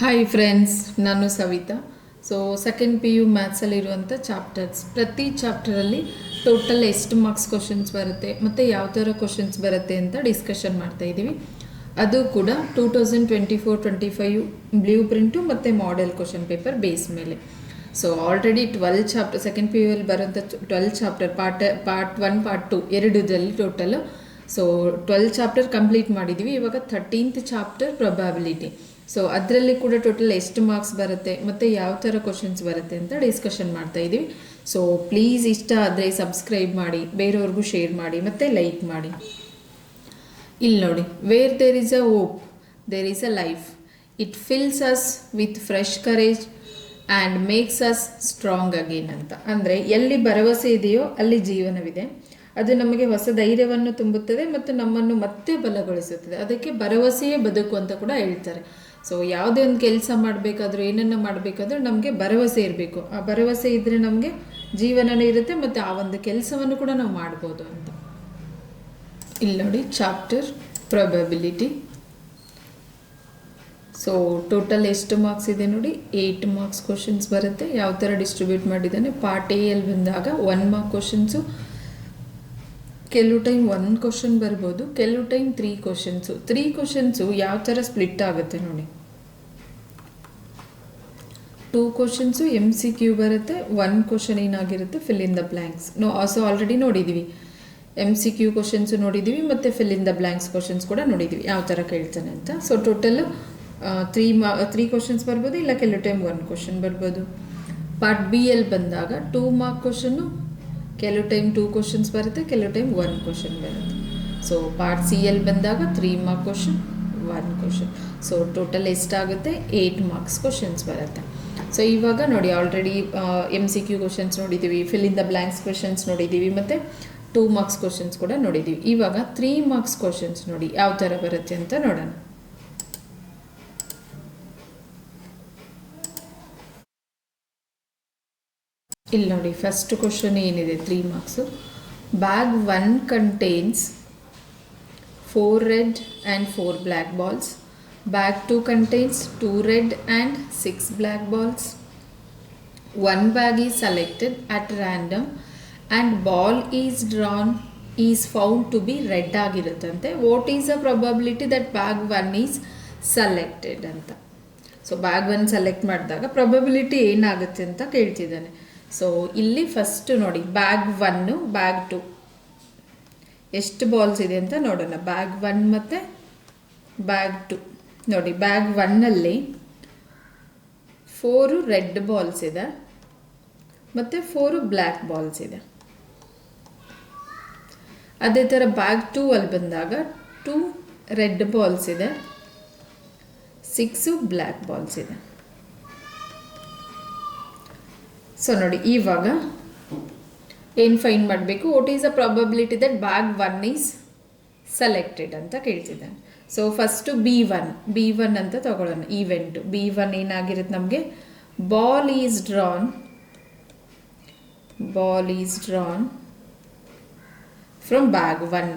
Hi friends, ನಾನು Savita. So second P U ಮ್ಯಾಥ್ಸಲ್ಲಿರುವಂಥ chapters, ಪ್ರತಿ ಚಾಪ್ಟರಲ್ಲಿ ಟೋಟಲ್ ಎಷ್ಟು ಮಾರ್ಕ್ಸ್ ಕ್ವಶನ್ಸ್ ಬರುತ್ತೆ ಮತ್ತು ಯಾವ ಥರ ಕ್ವಶನ್ಸ್ ಬರುತ್ತೆ ಅಂತ ಡಿಸ್ಕಷನ್ ಮಾಡ್ತಾಯಿದ್ದೀವಿ. ಅದು ಕೂಡ 2024-25 ಬ್ಲೂ ಪ್ರಿಂಟು ಮತ್ತು ಮಾಡೆಲ್ ಕ್ವಶನ್ ಪೇಪರ್ ಬೇಸ್ ಮೇಲೆ. So already 12 chapter second P you ಅಲ್ಲಿ ಬರೋಂಥ 12 ಚಾಪ್ಟರ್ ಪಾರ್ಟ್ 1 ಪಾರ್ಟ್ 2 ಎರಡರಲ್ಲಿ ಟೋಟಲು. ಸೊ 12 ಚಾಪ್ಟರ್ ಕಂಪ್ಲೀಟ್ ಮಾಡಿದ್ದೀವಿ. ಇವಾಗ 13th ಚಾಪ್ಟರ್ ಪ್ರೊಬಾಬಿಲಿಟಿ. ಸೊ ಅದರಲ್ಲಿ ಕೂಡ ಟೋಟಲ್ ಎಷ್ಟು ಮಾರ್ಕ್ಸ್ ಬರುತ್ತೆ ಮತ್ತು ಯಾವ ಥರ ಕ್ವಶನ್ಸ್ ಬರುತ್ತೆ ಅಂತ ಡಿಸ್ಕಷನ್ ಮಾಡ್ತಾ ಇದ್ದೀವಿ. ಸೊ ಪ್ಲೀಸ್ ಇಷ್ಟ ಆದರೆ ಸಬ್ಸ್ಕ್ರೈಬ್ ಮಾಡಿ, ಬೇರೆಯವ್ರಿಗೂ ಶೇರ್ ಮಾಡಿ ಮತ್ತು ಲೈಕ್ ಮಾಡಿ. ಇಲ್ಲಿ ನೋಡಿ, where there is a hope there is a life, it fills us with fresh courage and makes us strong again ಅಂತ. ಅಂದರೆ ಎಲ್ಲಿ ಭರವಸೆ ಇದೆಯೋ ಅಲ್ಲಿ ಜೀವನವಿದೆ. ಅದು ನಮಗೆ ಹೊಸ ಧೈರ್ಯವನ್ನು ತುಂಬುತ್ತದೆ ಮತ್ತು ನಮ್ಮನ್ನು ಮತ್ತೆ ಬಲಗೊಳಿಸುತ್ತದೆ. ಅದಕ್ಕೆ ಭರವಸೆಯೇ ಬದುಕು ಅಂತ ಕೂಡ ಹೇಳ್ತಾರೆ. ಸೊ ಯಾವುದೇ ಒಂದು ಕೆಲಸ ಮಾಡಬೇಕಾದ್ರೂ, ಏನನ್ನು ಮಾಡಬೇಕಾದ್ರೂ ನಮಗೆ ಭರವಸೆ ಇರಬೇಕು. ಆ ಭರವಸೆ ಇದ್ದರೆ ನಮಗೆ ಜೀವನನೂ ಇರುತ್ತೆ ಮತ್ತು ಆ ಒಂದು ಕೆಲಸವನ್ನು ಕೂಡ ನಾವು ಮಾಡ್ಬೋದು ಅಂತ. ಇಲ್ಲಿ ನೋಡಿ, ಚಾಪ್ಟರ್ ಪ್ರೊಬಬಿಲಿಟಿ. ಸೊ ಟೋಟಲ್ ಎಷ್ಟು ಮಾರ್ಕ್ಸ್ ಇದೆ ನೋಡಿ, 8 ಮಾರ್ಕ್ಸ್ ಕ್ವಶನ್ಸ್ ಬರುತ್ತೆ. ಯಾವ ಥರ ಡಿಸ್ಟ್ರಿಬ್ಯೂಟ್ ಮಾಡಿದ್ದಾನೆ, ಪಾರ್ಟ್ ಎ ಅಲ್ಲಿ ಬಂದಾಗ 1 ಮಾರ್ಕ್ ಕ್ವಶನ್ಸು, ಕೆಲವು ಟೈಮ್ 1 ಕ್ವಶನ್ ಬರ್ಬೋದು, ಕೆಲವು ಟೈಮ್ 3 ಕ್ವಶನ್ಸು. 3 ಕ್ವಶನ್ಸು ಯಾವ ಥರ ಸ್ಪ್ಲಿಟ್ ಆಗುತ್ತೆ ನೋಡಿ. 2 ಕ್ವಶನ್ಸು MCQ ಬರುತ್ತೆ, 1 ಕ್ವಶನ್ ಏನಾಗಿರುತ್ತೆ fill in the blanks. So already ನೋಡಿದ್ದೀವಿ, MCQ ಕ್ವಶನ್ಸು ನೋಡಿದ್ದೀವಿ ಮತ್ತು fill in the blanks questions ಕೂಡ ನೋಡಿದ್ದೀವಿ ಯಾವ ಥರ ಕೇಳ್ತಾನೆ ಅಂತ. ಸೊ ಟೋಟಲ್ 3 ಕ್ವಶನ್ಸ್ ಬರ್ಬೋದು, ಇಲ್ಲ ಕೆಲವು ಟೈಮ್ 1 ಕ್ವಶನ್ ಬರ್ಬೋದು. ಪಾರ್ಟ್ ಬಿ ಅಲ್ಲಿ ಬಂದಾಗ 2 ಮಾರ್ಕ್ ಕ್ವಶನ್ನು, ಕೆಲವು ಟೈಮ್ 2 ಕ್ವಶನ್ಸ್ ಬರುತ್ತೆ, ಕೆಲವು ಟೈಮ್ 1 ಕ್ವಶನ್ ಬರುತ್ತೆ. ಸೊ ಪಾರ್ಟ್ ಸಿ ಎಲ್ಲಿ ಬಂದಾಗ 3 mark question, 1 question. So total ಎಷ್ಟಾಗುತ್ತೆ, 8 ಮಾರ್ಕ್ಸ್ ಕ್ವಶನ್ಸ್ ಬರುತ್ತೆ. ಸೊ ಇವಾಗ ನೋಡಿ, ಆಲ್ರೆಡಿ MCQ ಕ್ವಶನ್ಸ್ ನೋಡಿದ್ದೀವಿ, fill in the blanks questions ನೋಡಿದ್ದೀವಿ ಮತ್ತು 2 ಮಾರ್ಕ್ಸ್ ಕ್ವಶನ್ಸ್ ಕೂಡ ನೋಡಿದ್ದೀವಿ. ಇವಾಗ 3 ಮಾರ್ಕ್ಸ್ ಕ್ವಶನ್ಸ್ ನೋಡಿ ಯಾವ ಥರ ಬರುತ್ತೆ ಅಂತ ನೋಡೋಣ. ಇಲ್ಲಿ ನೋಡಿ, ಫಸ್ಟ್ ಕ್ವಶನ್ ಏನಿದೆ 3 marks. Bag 1 contains 4 red and 4 black balls. Bag 2 contains 2 red and 6 black balls. One bag is selected at random and ball is found to be red ಆಗಿರುತ್ತಂತೆ. What is the probability that bag 1 is selected ಅಂತ. So bag 1 select ಮಾಡಿದಾಗ probability ಏನಾಗುತ್ತೆ ಅಂತ ಕೇಳ್ತಿದ್ದಾನೆ. So ಇಲ್ಲಿ first ನೋಡಿ, bag 1 bag 2 ಎಷ್ಟು balls ಇದೆ ಅಂತ ನೋಡೋಣ. ಬ್ಯಾಗ್ 1 ಮತ್ತು ಬ್ಯಾಗ್ 2 ನೋಡಿ. ಬ್ಯಾಗ್ 1ನಲ್ಲಿ 4 ರೆಡ್ ಬಾಲ್ಸ್ ಇದೆ ಮತ್ತು 4 ಬ್ಲ್ಯಾಕ್ ಬಾಲ್ಸ್ ಇದೆ. ಅದೇ ಥರ ಬ್ಯಾಗ್ 2 ಅಲ್ಲಿ ಬಂದಾಗ 2 ರೆಡ್ ಬಾಲ್ಸ್ ಇದೆ, 6 ಬ್ಲ್ಯಾಕ್ ಬಾಲ್ಸ್ ಇದೆ. ಸೊ ನೋಡಿ, ಇವಾಗ ಏನು ಫೈಂಡ್ ಮಾಡಬೇಕು, what is the probability that bag 1 is selected ಅಂತ ಕೇಳ್ತಿದ್ದಾನೆ. ಸೊ ಫಸ್ಟು ಬಿ1 ಅಂತ ತಗೊಳ್ಳೋಣ. ಈವೆಂಟು B1 ಏನಾಗಿರುತ್ತೆ ನಮಗೆ, ball is drawn from bag 1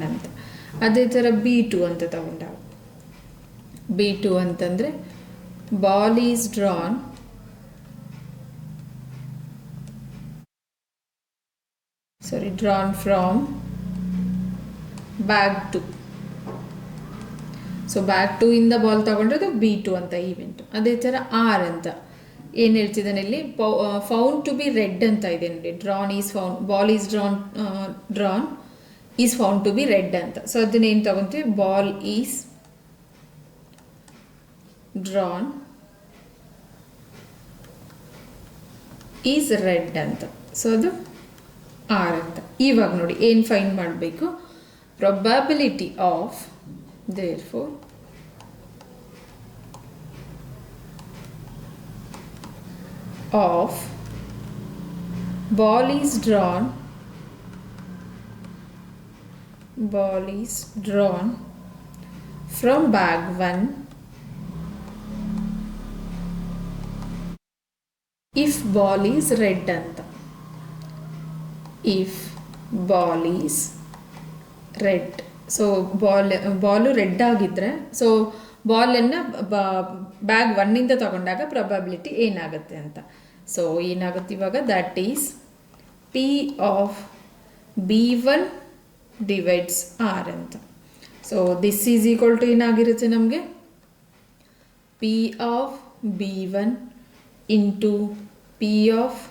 ಅಂತ, ಅದೇ ಥರ B2 ಅಂತ ತಗೊಂಡಾಗ, B2 ಅಂತಂದರೆ ball is drawn from bag 2. So bag 2 ಇಂದ ಬಾಲ್ ತಗೊಂಡ್ರೆ B2 ಅಂತ ಈವೆಂಟು. ಅದೇ ಥರ ಆರ್ ಅಂತ ಏನು ಹೇಳ್ತಿದ್ದಾನೆ ಇಲ್ಲಿ, ಫೌಂಡ್ ಟು ಬಿ ರೆಡ್ ಅಂತ ಇದೆ ನೋಡಿ. Ball is drawn is found to be red ಅಂತ. ಸೊ ಅದನ್ನೇನು ತಗೊತೀವಿ, ball is drawn is red ಅಂತ. ಸೊ ಅದು ಆರ್ ಅಂತ. ಇವಾಗ ನೋಡಿ, ಏನು ಫೈಂಡ್ ಮಾಡಬೇಕು, probability of therefore of ball is drawn from bag 1 if ball is red ಅಂತ. if ball is red so ball red ಆಗಿದ್ದರೆ ಸೊ ಬಾಲನ್ನು ಬ್ಯಾಗ್ ಒನ್ನಿಂದ ತಗೊಂಡಾಗ ಪ್ರೊಬಬಿಲಿಟಿ ಏನಾಗುತ್ತೆ ಅಂತ. ಸೊ ಏನಾಗುತ್ತೆ ಇವಾಗ, that is P of B1 divides R ಅಂತ. So this is equal to ಏನಾಗಿರುತ್ತೆ ನಮಗೆ, P of B1 into P of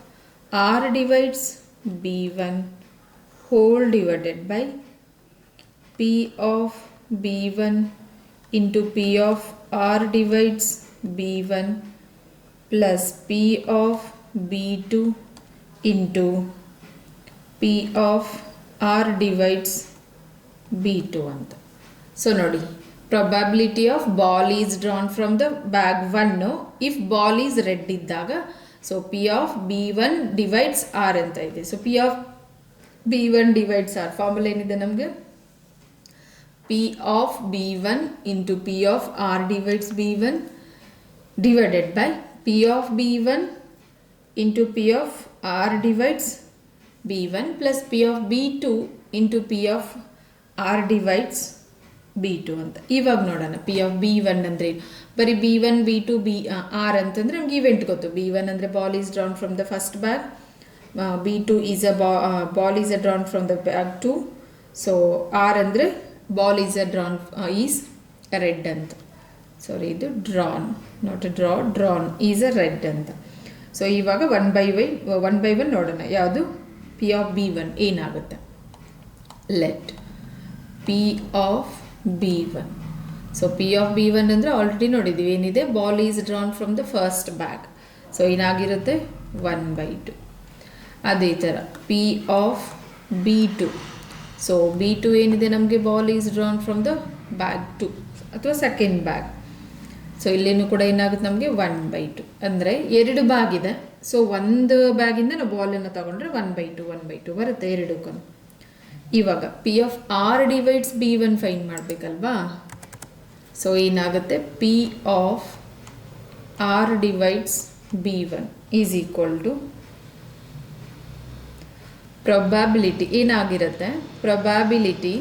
R divides B1 whole divided by P of B1 into P of R divides B1 plus P of B2 into P of R divides B2 ಅಂತ. So ನೋಡಿ, probability of ball is drawn from the bag 1 if ball is red ಇದ್ದಾಗ, so P of B1 divides R ಅಂತ ಇದೆ. So P of B1 divides R formula ಏನಿದೆ ನಮಗೆ, P of B1 into P of R divides B1 divided by P of B1 into P of R divides B1 plus P of B2 into P of R divides B2 ಅಂತ. ಇವಾಗ ನೋಡೋಣ P of B1 ಅಂದರೆ ಬರೀ B1 B2 R ಅಂತಂದರೆ ನಮ್ಗೆ event ಗೊತ್ತು. B1 ಅಂದರೆ ball is drawn from the first bag, B2 is a ball is a drawn from the bag 2. So R ಅಂದರೆ ball is a drawn is a red ಅಂತ. ಸಾರಿ, ಇದು drawn, not a drawn is a red ಅಂತ. So ಇವಾಗ one by one ನೋಡೋಣ. ಯಾವುದು P of B1 ಏನಾಗುತ್ತೆ. Let P of B1. So P of B1 ಅಂದರೆ already ನೋಡಿದ್ದೀವಿ ಏನಿದೆ, ball is drawn from the first bag. So ಏನಾಗಿರುತ್ತೆ 1/2. ಅದೇ ಥರ P of B2. So B2 ಏನಿದೆ ನಮಗೆ, ball is drawn from the bag 2 ಅಥವಾ ಸೆಕೆಂಡ್ ಬ್ಯಾಗ್. ಸೊ ಇಲ್ಲೇನು ಕೂಡ ಏನಾಗುತ್ತೆ ನಮಗೆ 1/2. ಅಂದರೆ 2 ಬ್ಯಾಗ್ ಇದೆ. ಸೊ ಒಂದು ಬ್ಯಾಗಿಂದ ನಾವು ಬಾಲನ್ನು ತಗೊಂಡ್ರೆ 1/2 ಬರುತ್ತೆ ಎರಡಕ್ಕೂ. ಇವಾಗ P of R divides B1 fine ಮಾಡಬೇಕಲ್ವಾ. ಸೊ ಏನಾಗುತ್ತೆ, P of R divides B1 is equal to probability ಏನಾಗಿರುತ್ತೆ, probability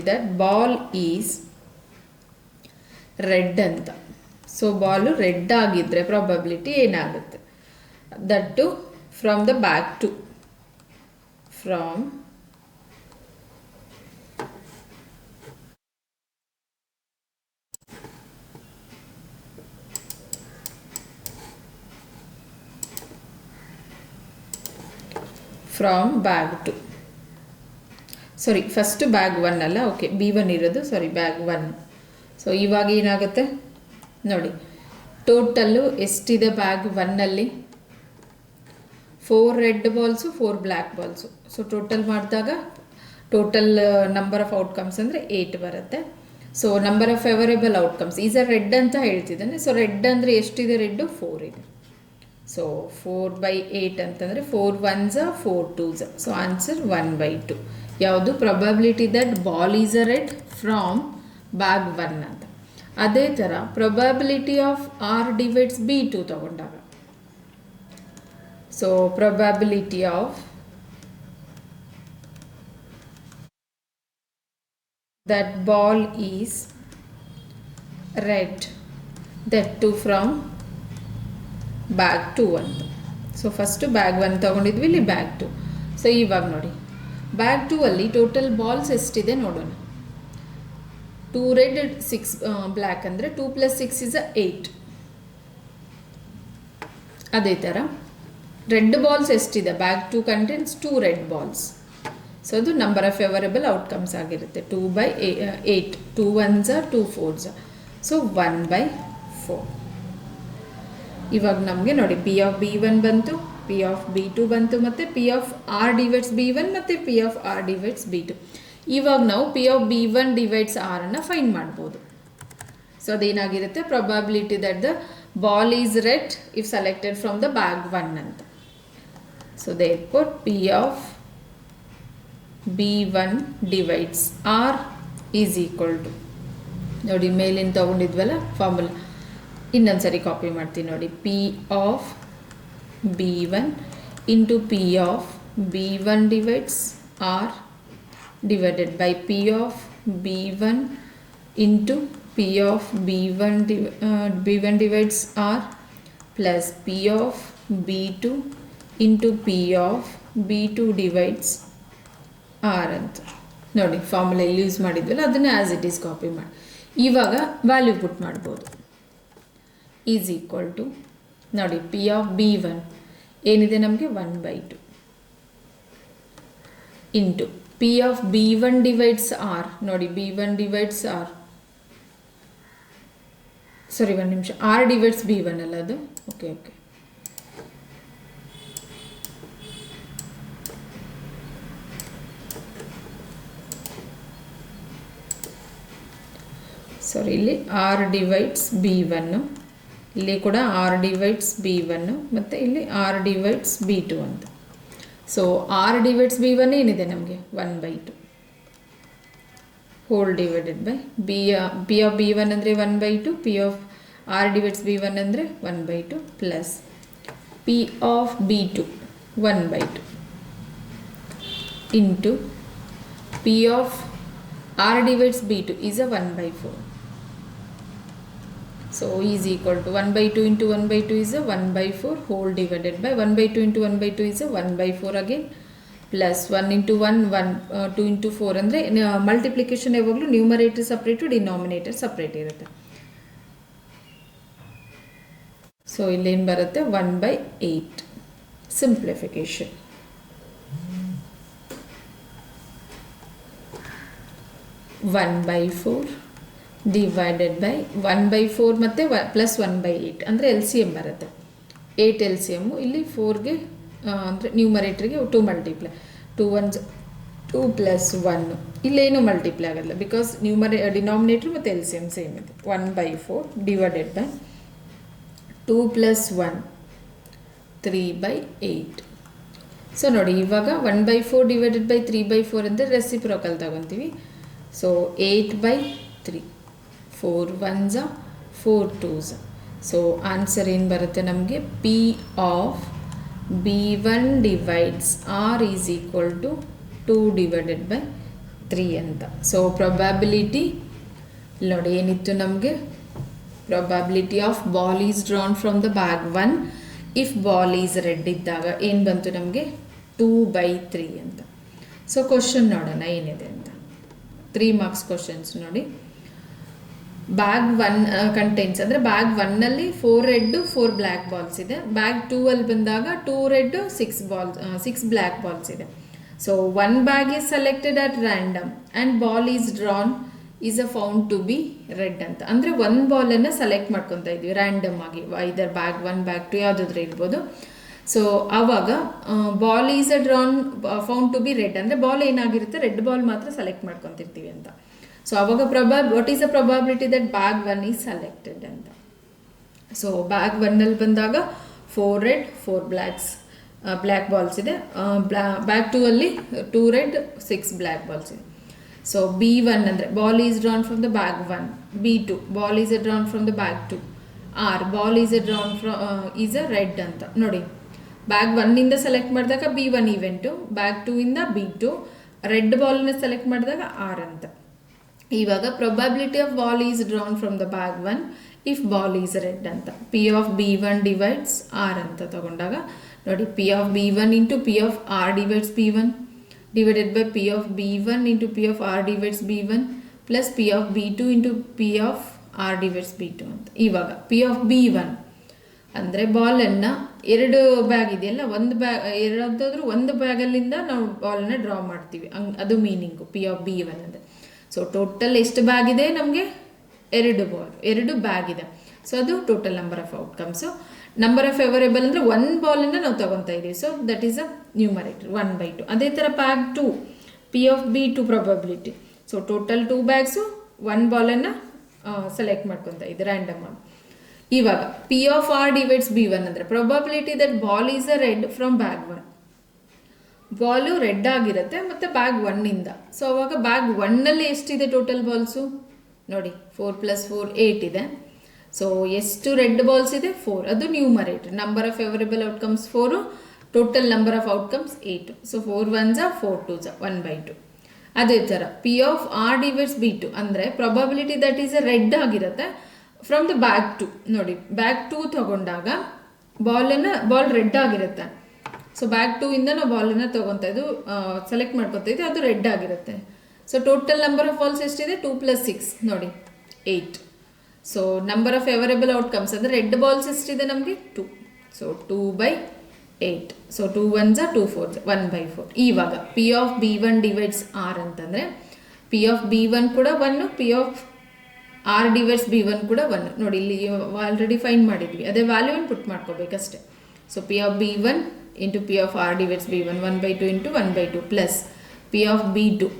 that ball is red ಅಂತ. ಸೊ ಬಾಲು ರೆಡ್ ಆಗಿದ್ರೆ probability ಏನಾಗುತ್ತೆ, that to from the bag 2, from bag 2. Sorry, first bag 1 ಅಲ್ಲ, okay B1 ಇರೋದು, ಸಾರಿ bag 1. So ಇವಾಗ ಏನಾಗುತ್ತೆ ನೋಡಿ, total ಎಷ್ಟಿದೆ ಬ್ಯಾಗ್ 1ಅಲ್ಲಿ, 4 red balls 4 black balls. So total ಮಾಡಿದಾಗ ಟೋಟಲ್ ನಂಬರ್ ಆಫ್ ಔಟ್ಕಮ್ಸ್ ಅಂದರೆ 8 ಬರುತ್ತೆ. So number of favourable outcomes is a red ಅಂತ ಹೇಳ್ತಿದ್ದಾನೆ. ಸೊ ರೆಡ್ ಅಂದರೆ ಎಷ್ಟಿದೆ, ರೆಡ್ಡು 4 ಇದೆ. ಸೊ 4/8 ಅಂತಂದರೆ 4 1s 4 2s. So answer 1/2. ಯಾವುದು, probability that ball is a red from bag 1 ಅಂತ. ಅದೇ ಥರ probability of R divides B2 ತಗೊಂಡಾಗ, so probability of that ball is red, that to from bag 2 ಅಂತ. ಸೊ ಫಸ್ಟು ಬ್ಯಾಗ್ 1 ತೊಗೊಂಡಿದ್ವಿ, ಇಲ್ಲಿ bag 2. So ಇವಾಗ ನೋಡಿ, bag 2 ಅಲ್ಲಿ ಟೋಟಲ್ ಬಾಲ್ಸ್ ಎಷ್ಟಿದೆ ನೋಡೋಣ. 2 ರೆಡ್ 6 ಬ್ಲ್ಯಾಕ್ ಅಂದರೆ 2 + 6 is 8. ಅದೇ ಥರ ರೆಡ್ ಬಾಲ್ಸ್ ಎಷ್ಟಿದೆ, bag 2 contents 2 red balls. So ಅದು ನಂಬರ್ ಆಫ್ ಫೇವರೇಬಲ್ ಔಟ್ಕಮ್ಸ್ ಆಗಿರುತ್ತೆ. 2/8, 2 1s 2 4s. ಸೊ 1/4. ಇವಾಗ ನಮಗೆ ನೋಡಿ P of B1 ಬಂತು, P of B2 ಬಂತು, ಮತ್ತು P of R divides B1 ಮತ್ತು P of R divides B2. ಇವಾಗ ನಾವು P of B1 divides R ಅನ್ನು ಫೈಂಡ್ ಮಾಡ್ಬೋದು. ಸೊ ಅದೇನಾಗಿರುತ್ತೆ, probability that the ball is red if selected from the bag 1 ಅಂತ. So therefore P of B1 divides R is equal to, ನೋಡಿ ಮೇಲಿಂದ ತೊಗೊಂಡಿದ್ವಲ್ಲ formula, ಇನ್ನೊಂದು ಸರಿ ಕಾಪಿ ಮಾಡ್ತೀನಿ ನೋಡಿ. P of B1 into P of B1 divides R divided by P of B1 into P of B1 divides R plus P of B2 into P of B2 divides R ಅಂತ ನೋಡಿ formula ಇಲ್ಲಿ use ಮಾಡಿದ್ವಲ್ಲ ಅದನ್ನೇ as it is copy ಮಾಡಿ ಇವಾಗ value ಪುಟ್ ಮಾಡ್ಬೋದು is equal to ನೋಡಿ P of B1 ಏನಿದೆ ನಮಗೆ 1/2 into P of B1 divides R ನೋಡಿ B1 divides R ಸಾರಿ ಒಂದು ನಿಮಿಷ R divides B1 ಅಲ್ಲ ಅದು ಓಕೆ ಸಾರಿ ಇಲ್ಲಿ R divides B1 ಇಲ್ಲಿ ಕೂಡ R divides B1 ಮತ್ತು ಇಲ್ಲಿ R divides B2 ಅಂತ ಸೊ R divides B1 ಏನಿದೆ ನಮಗೆ 1/2 hole divided by P of B1 ಅಂದರೆ 1/2 P of R divides B1 ಅಂದರೆ 1/2 plus P of B2 1/2 into P of R divides B2 is a 1/4. So is equal to 1/2 into 1/2 is a 1/4 whole divided by 1/2 into 1/2 is a 1/4 again plus 1 into 1 2 into 4 ಅಂದರೆ multiplication ಯಾವಾಗಲೂ numerator separate denominator separate ಇರುತ್ತೆ so ಇಲ್ಲೇನು ಬರುತ್ತೆ 1/8 simplification one by four divided by 1/4 ಮತ್ತು plus 1/8 ಅಂದರೆ L C M ಬರುತ್ತೆ 8 L C M ಇಲ್ಲಿ 4ಗೆ ಅಂದರೆ ನ್ಯೂಮರೇಟ್ರಿಗೆ 2 ಮಲ್ಟಿಪ್ಲೈ 2 1 2 ಪ್ಲಸ್ 1 ಇಲ್ಲೇನು ಮಲ್ಟಿಪ್ಲೈ ಆಗೋಲ್ಲ ಬಿಕಾಸ್ ಡಿನಾಮಿನೇಟ್ರ್ ಮತ್ತು ಎಲ್ ಸಿ ಎಮ್ ಸೇಮ್ ಇದೆ 1/4 ಡಿವೈಡೆಡ್ ಬೈ 2 ಪ್ಲಸ್ 1 3/8 ಸೊ ನೋಡಿ ಇವಾಗ 1/4 ಡಿವೈಡೆಡ್ ಬೈ 3/4 ಅಂದರೆ ರೆಸಿಪ್ರೋಕಲ್ ತಗೊತೀವಿ so 8/3 4 1s 4 2s so answer ಏನು ಬರುತ್ತೆ ನಮಗೆ P of B1 divides R is equal to 2 divided by 3 ಅಂತ ಸೊ ಪ್ರೊಬ್ಯಾಬಿಲಿಟಿ ನೋಡಿ ಏನಿತ್ತು ನಮಗೆ probability of ball is drawn from the bag 1 if ball is red ಇದ್ದಾಗ ಏನು ಬಂತು ನಮಗೆ 2/3 ಅಂತ ಸೊ ಕ್ವಶನ್ ನೋಡೋಣ ಏನಿದೆ ಅಂತ 3 ಮಾರ್ಕ್ಸ್ ಕ್ವಶನ್ಸ್ ನೋಡಿ ಬ್ಯಾಗ್ 1 ಕಂಟೆಂಟ್ಸ್ ಅಂದರೆ ಬ್ಯಾಗ್ 1ನಲ್ಲಿ 4 ರೆಡ್ 4 ಬ್ಲ್ಯಾಕ್ ಬಾಲ್ಸ್ ಇದೆ ಬ್ಯಾಗ್ 2ಅಲ್ಲಿ ಬಂದಾಗ 2 ರೆಡ್ 6 ಬ್ಲ್ಯಾಕ್ ಬಾಲ್ಸ್ ಇದೆ so 1 bag is selected at random and ball is drawn is a found to be red ಅಂತ ಅಂದರೆ ಒಂದು ಬಾಲನ್ನು ಸೆಲೆಕ್ಟ್ ಮಾಡ್ಕೊತಾ ಇದ್ವಿ ರ್ಯಾಂಡಮ್ ಆಗಿ ಇದರ್ ಬ್ಯಾಗ್ 1 ಬ್ಯಾಗ್ 2 ಯಾವುದಾದ್ರೂ ಇರ್ಬೋದು ಸೊ ಆವಾಗ ball is a drawn found to be red ಅಂದರೆ ಬಾಲ್ ಏನಾಗಿರುತ್ತೆ ರೆಡ್ ಬಾಲ್ ಮಾತ್ರ ಸೆಲೆಕ್ಟ್ ಮಾಡ್ಕೊತಿರ್ತೀವಿ ಅಂತ ಸೊ ಆವಾಗ what is the probability that bag 1 is selected ಅಂತ ಸೊ ಬ್ಯಾಗ್ 1ನಲ್ಲಿ ಬಂದಾಗ 4 ರೆಡ್ 4 ಬ್ಲ್ಯಾಕ್ ಬಾಲ್ಸ್ ಇದೆ ಬ್ಯಾಗ್ 2ಅಲ್ಲಿ 2 ರೆಡ್ 6 ಬ್ಲ್ಯಾಕ್ ಬಾಲ್ಸ್ ಇದೆ ಸೊ B1 ಅಂದರೆ ball is drawn from the bag 1 B2 ball is a drawn from the bag 2 R ball is a drawn is a red ಅಂತ ನೋಡಿ bag 1ಇಂದ select ಮಾಡಿದಾಗ B1 event bag 2ಇಂದ B2 red ಬಾಲ್ನ select ಮಾಡಿದಾಗ R ಅಂತ ಇವಾಗ probability of ball is drawn from the bag 1 if ball is red ಅಂತ P of B1 divides R ಅಂತ ತಗೊಂಡಾಗ ನೋಡಿ P of B1 into P of R divides B1 divided by P of B1 into P of R divides B1 plus P of B2 into P of R divides B2 ಅಂತ ಇವಾಗ P of B1 ಅಂದರೆ ಬಾಲನ್ನು 2 bag ಇದೆಯಲ್ಲ ಒಂದು bag ಎರಡಾದ್ರೂ ಒಂದು ಬ್ಯಾಗಲ್ಲಿಂದ ನಾವು ಬಾಲನ್ನು draw ಮಾಡ್ತೀವಿ ಅದು meaning P of B1 ಅಂದರೆ ಸೊ ಟೋಟಲ್ ಎಷ್ಟು ಬ್ಯಾಗ್ ಇದೆ ನಮಗೆ 2 ಬ್ಯಾಗ್ ಇದೆ ಸೊ ಅದು total number of outcomes number of favourable ಅಂದರೆ ಒಂದು ಬಾಲನ್ನು ನಾವು ತೊಗೊತಾ ಇದ್ದೀವಿ so that is uh numerator 1/2 ಅದೇ ಥರ bag 2 P of B2 probability so total 2 bags 1 ಬಾಲನ್ನು ಸೆಲೆಕ್ಟ್ ಮಾಡ್ಕೊತಾ ಇದೆ ರ್ಯಾಂಡಮ್ ಆಗಿ ಇವಾಗ P of R divides B1 ಅಂದರೆ probability that ball is a red from bag 1 ball red ಆಗಿರುತ್ತೆ ಮತ್ತು ಬ್ಯಾಗ್ 1ಇಂದ ಸೊ ಅವಾಗ ಬ್ಯಾಗ್ 1ನಲ್ಲಿ ಎಷ್ಟಿದೆ ಟೋಟಲ್ ಬಾಲ್ಸು ನೋಡಿ 4 + 4 8 ಇದೆ ಸೊ ಎಷ್ಟು ರೆಡ್ ಬಾಲ್ಸ್ ಇದೆ 4 ಅದು numerator number of favourable outcomes 4 total number of outcomes 8. So 4 1s 4 2s 1/2. ಅದೇ ಥರ P of R divides B two ಅಂದರೆ ಪ್ರೊಬಬಿಲಿಟಿ ದಟ್ ಈಸ್ ರೆಡ್ ಆಗಿರುತ್ತೆ ಫ್ರಮ್ ದ ಬ್ಯಾಕ್ ಟು. ನೋಡಿ ಬ್ಯಾಕ್ ಟು ತಗೊಂಡಾಗ ball red ಆಗಿರುತ್ತೆ. So bag two ಇಂದ ನಾವು ಬಾಲನ್ನು ತೊಗೊತಾ ಇದ್ದು ಸೆಲೆಕ್ಟ್ ಮಾಡ್ಕೊತಾ ಇದ್ದು ಅದು ರೆಡ್ ಆಗಿರುತ್ತೆ. So total number of balls ಎಷ್ಟಿದೆ 2 + 6 ನೋಡಿ 8. So number of favourable outcomes ಅಂದರೆ ರೆಡ್ ಬಾಲ್ಸ್ ಎಷ್ಟಿದೆ ನಮಗೆ 2. ಸೊ 2/8. So 2 1s 2 4s 1/4. ಇವಾಗ P of B1 divides R ಅಂತಂದರೆ ಪಿ ಆಫ್ B1 ಕೂಡ 1, P of R divides B1 ಕೂಡ 1. ನೋಡಿ ಇಲ್ಲಿ ಆಲ್ರೆಡಿ ಫೈಂಡ್ ಮಾಡಿದ್ವಿ, ಅದೇ ವ್ಯಾಲ್ಯೂವನ್ನು ಪುಟ್ ಮಾಡ್ಕೋಬೇಕಷ್ಟೆ. So P of B1 into P of R divides B1 1/2 into 1/2 plus P of B2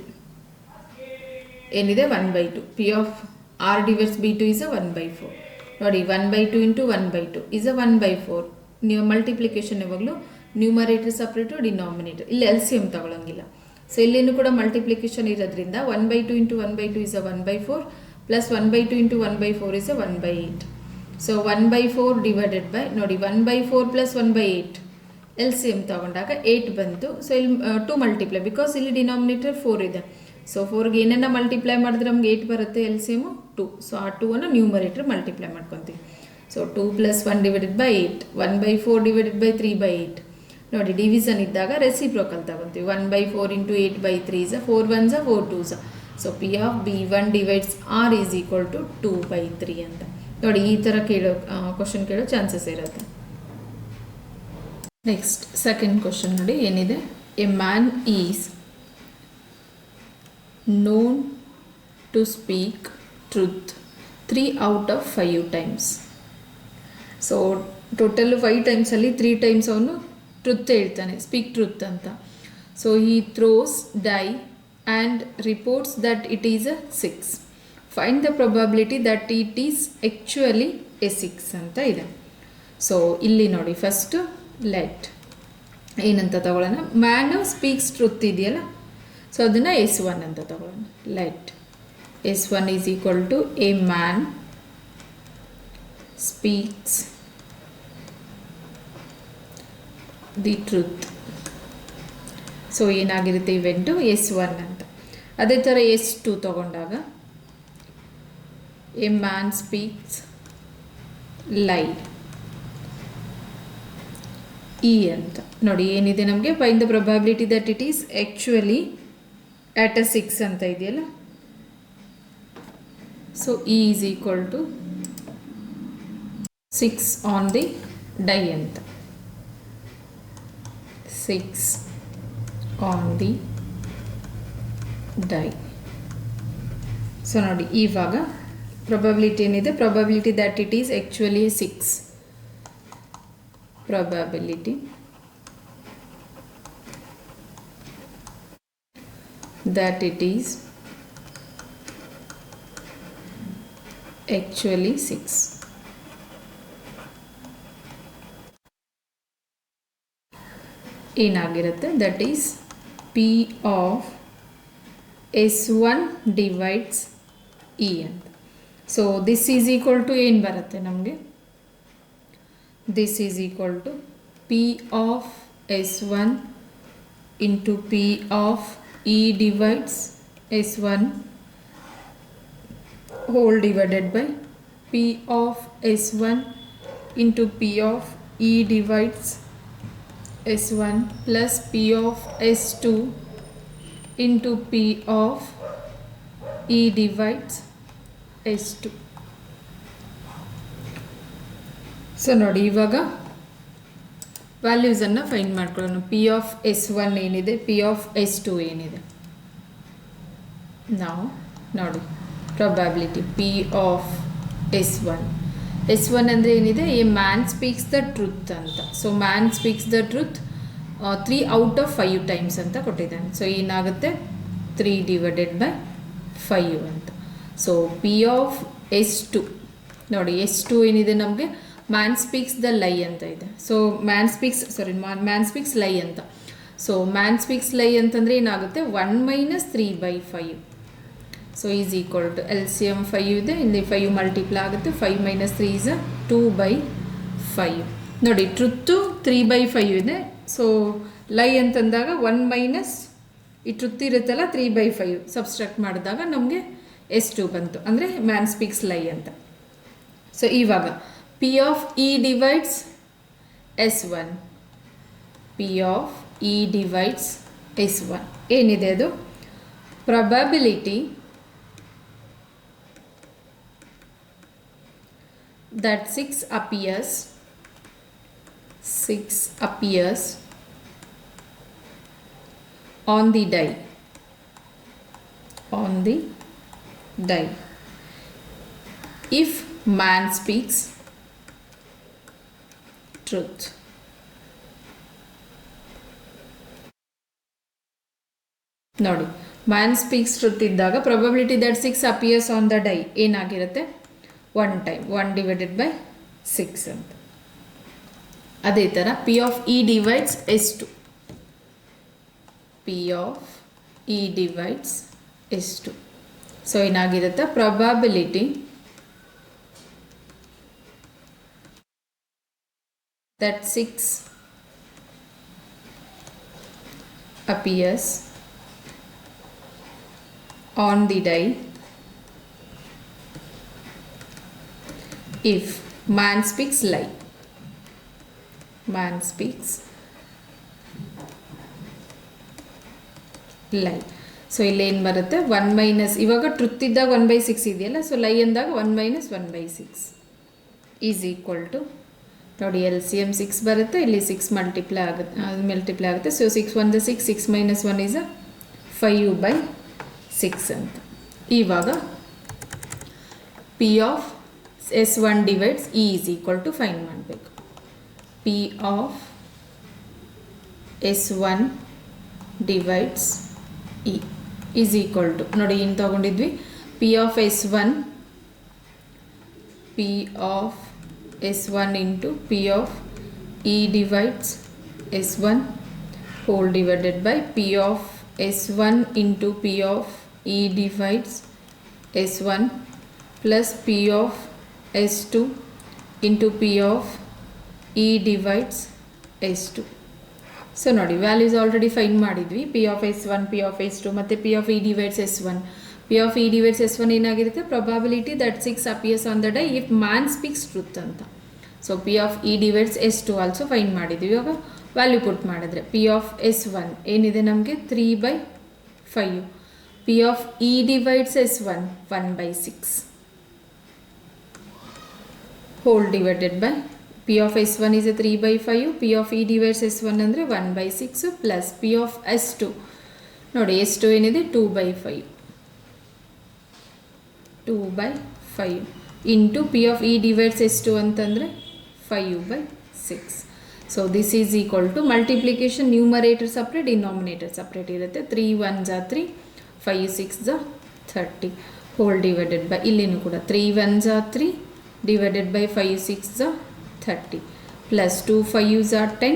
ಏನಿದೆ 1/2. P of R divides B2 is 1/4. ನೋಡಿ 1/2 ಇಂಟು 1/2 ಇಸ್ 1/4. ನೀವು ಮಲ್ಟಿಪ್ಲಿಕೇಶನ್ ಯಾವಾಗಲೂ ನ್ಯೂಮರೇಟರ್ ಸಪ್ರೇಟು ಡಿನಾಮಿನೇಟರ್, ಇಲ್ಲಿ LCM ತಗೊಳ್ಳೋಂಗಿಲ್ಲ. ಸೊ ಇಲ್ಲೇನು ಕೂಡ ಮಲ್ಟಿಪ್ಲಿಕೇಶನ್ ಇರೋದ್ರಿಂದ 1/2 into 1/2 is 1/4 plus 1/2 into 1/4 is 1/8. So 1/4 divided by ನೋಡಿ 1/4 plus 1/8 LCM ತಗೊಂಡಾಗ 8 ಬಂತು. ಸೊ ಇಲ್ಲಿ 2 ಮಲ್ಟಿಪ್ಲೈ ಬಿಕಾಸ್ ಇಲ್ಲಿ ಡಿನಾಮಿನೇಟರ್ 4 ಇದೆ. ಸೊ 4ಗೆ ಏನನ್ನ ಮಲ್ಟಿಪ್ಲೈ ಮಾಡಿದ್ರೆ ನಮ್ಗೆ 8 ಬರುತ್ತೆ, LCM 2. ಸೊ ಆ 2 ನ್ಯೂಮರೇಟರ್ ಮಲ್ಟಿಪ್ಲೈ ಮಾಡ್ಕೊತೀವಿ. So 2 + 1 divided by 8 1/4 divided by 3/8. ನೋಡಿ ಡಿವಿಷನ್ ಇದ್ದಾಗ ರೆಸಿಪ್ರೋಕಲ್ ತಗೊತೀವಿ. 1/4 into 8/3 is 4 1s 4 2s. So P of B1 divides R is equal to 2/3 ಅಂತ. ನೋಡಿ ಈ ಥರ ಕ್ವಶನ್ ಕೇಳೋ ಚಾನ್ಸಸ್ ಇರುತ್ತೆ. ನೆಕ್ಸ್ಟ್ ಸೆಕೆಂಡ್ ಕ್ವಶನ್ ನೋಡಿ ಏನಿದೆ. A man is known to speak truth 3 out of 5 times. So total 5 ಟೈಮ್ಸಲ್ಲಿ 3 ಟೈಮ್ಸ್ ಅವನು ಟ್ರುತ್ ಹೇಳ್ತಾನೆ, ಸ್ಪೀಕ್ ಟ್ರುತ್ ಅಂತ. So he throws die and reports that it is a 6. Find the probability that it is actually a 6 ಅಂತ ಇದೆ. So ಇಲ್ಲಿ ನೋಡಿ first let ಏನಂತ ತಗೊಳ್ಳೋಣ. ಮ್ಯಾನ್ ಸ್ಪೀಕ್ಸ್ ಟ್ರುತ್ ಇದೆಯಲ್ಲ, ಸೊ ಅದನ್ನು S1 ಅಂತ ತಗೊಳ್ಳೋಣ. Let S1 is equal to a man speaks the truth. So ಏನಾಗಿರುತ್ತೆ ಇವೆಂಟು S1 ಅಂತ. ಅದೇ ಥರ S2 ತಗೊಂಡಾಗ a man speaks lie E ಅಂತ. ನೋಡಿ ಏನಿದೆ ನಮಗೆ find the probability that it is actually at a 6 ಅಂತ ಇದೆಯಲ್ಲ. So E is equal to 6 on the die ಅಂತ. 6 ಆನ್ ದಿ ಡೈ. ಸೊ ನೋಡಿ ಇವಾಗ ಪ್ರೊಬಬಿಲಿಟಿ ಏನಿದೆ, probability that it is actually 6. Probability that it is actually 6. ಏನಾಗಿರುತ್ತೆ that is P of S1 divides E ಅಂತ. So this is equal to ಏನು ಬರುತ್ತೆ ನಮಗೆ, this is equal to P of S1 into P of E divides S1 whole divided by P of S1 into P of E divides S1 plus P of S2 into P of E divides S2. So ನೋಡಿ ಇವಾಗ ವ್ಯಾಲ್ಯೂಸನ್ನು find ಮಾಡ್ಕೊಳ್ಳೋಣ. P of S1 ಏನಿದೆ, P of S2 ಏನಿದೆ. ನಾವು ನೋಡಿ probability P of S1 ಅಂದರೆ ಏನಿದೆ, a man speaks the truth ಅಂತ. So man speaks the truth 3 out of 5 times ಅಂತ ಕೊಟ್ಟಿದ್ದಾನೆ. ಸೊ ಏನಾಗುತ್ತೆ 3 ಡಿವೈಡೆಡ್ ಬೈ 5 ಅಂತ. ಸೊ P ಆಫ್ S2 ನೋಡಿ S2 ಏನಿದೆ ನಮಗೆ ಮ್ಯಾನ್ ಸ್ಪೀಕ್ಸ್ ದ ಲೈ ಅಂತ ಇದೆ. ಸೊ ಮ್ಯಾನ್ ಸ್ಪೀಕ್ಸ್ ಲೈ ಅಂತ. ಸೊ ಮ್ಯಾನ್ ಸ್ಪೀಕ್ಸ್ ಲೈ ಅಂತಂದರೆ ಏನಾಗುತ್ತೆ 1 - 3/5. So is equal to LCM 5 ಇದೆ, ಇಲ್ಲಿ 5 ಮಲ್ಟಿಪ್ಲೈ ಆಗುತ್ತೆ. 5 - 3 ಇಸ್ 2/5. ನೋಡಿ ಟ್ರುತ್ತು 3/5 ಇದೆ. ಸೊ ಲೈ ಅಂತಂದಾಗ 1 ಮೈನಸ್ ಈ ಟ್ರುತ್ ಇರುತ್ತಲ್ಲ 3/5 ಸಬ್ಸ್ಟ್ರಾಕ್ಟ್ ಮಾಡಿದಾಗ ನಮಗೆ S2 ಬಂತು, ಅಂದರೆ ಮ್ಯಾನ್ ಸ್ಪೀಕ್ಸ್ ಲೈ ಅಂತ. ಸೊ ಇವಾಗ P of E divides S1, P of E divides S1 ಏನಿದೆ ಅದು probability that 6 appears on the die if man speaks truth. ನೋಡಿ ಮ್ಯಾನ್ ಸ್ಪೀಕ್ಸ್ ಟ್ರುತ್ ಇದ್ದಾಗ probability that 6 appears on the die ಏನಾಗಿರುತ್ತೆ 1 time 1/6 ಅಂತ. ಅದೇ ಥರ P of E divides S2, P of E divides S2. So ಏನಾಗಿರುತ್ತೆ probability that 6 appears on the die if man speaks lie. Man speaks lie. So ಇಲ್ಲಿ ಏನು ಬರುತ್ತೆ 1 minus, ಇವಾಗ truth ಇದ್ದಾಗ 1/6 ಇದೆಯಲ್ಲ, ಸೊ ಲೈ ಅಂದಾಗ 1 ಮೈನಸ್ 1/6 ಈಸ್ ಈಕ್ವಲ್ ಟು ನೋಡಿ LCM 6 ಬರುತ್ತೆ, ಇಲ್ಲಿ 6 ಮಲ್ಟಿಪ್ಲೈ ಆಗುತ್ತೆ. ಸೊ 6 1 6, 6 ಮೈನಸ್ 1 ಈಸ್ 5/6 ಅಂತ. ಇವಾಗ P of S1 divides E is equal to find ಮಾಡಬೇಕು. P of S1 divides E is equal to ನೋಡಿ ಏನು ತಗೊಂಡಿದ್ವಿ P of S1 into P of E divides S1 whole divided by P of S1 into P of E divides S1 plus P of S2 into P of E divides S2. So ನೋಡಿ values already find ಮಾಡಿದ್ವಿ. P of S1, P of S2 ಮತ್ತು P of E divides S1. P of E divides S1 ಏನಾಗಿರುತ್ತೆ probability that 6 appears on the die if man speaks truth ಅಂತ. So P of E divides S2 also find ಮಾಡಿದ್ವಿ. ಇವಾಗ value ಪುಟ್ ಮಾಡಿದ್ರೆ P of S1 ಏನಿದೆ ನಮಗೆ 3/5, P of E divides S1 1/6 hole divided by P of S1 is 3/5, P of E divides S1 ಅಂದರೆ 1/6 plus P of S2 ನೋಡಿ S2 ಏನಿದೆ 2/5 into P of E divides S2 ಅಂತಂದರೆ 5/6. So this is equal to multiplication numerator separate denominator separate ಇರುತ್ತೆ. 3 1s are 3, 5 6s are 30 whole divided by ಇಲ್ಲಿನೂ ಕೂಡ 3 1s are 3 divided by 5 6s are 30 plus 2 5s are 10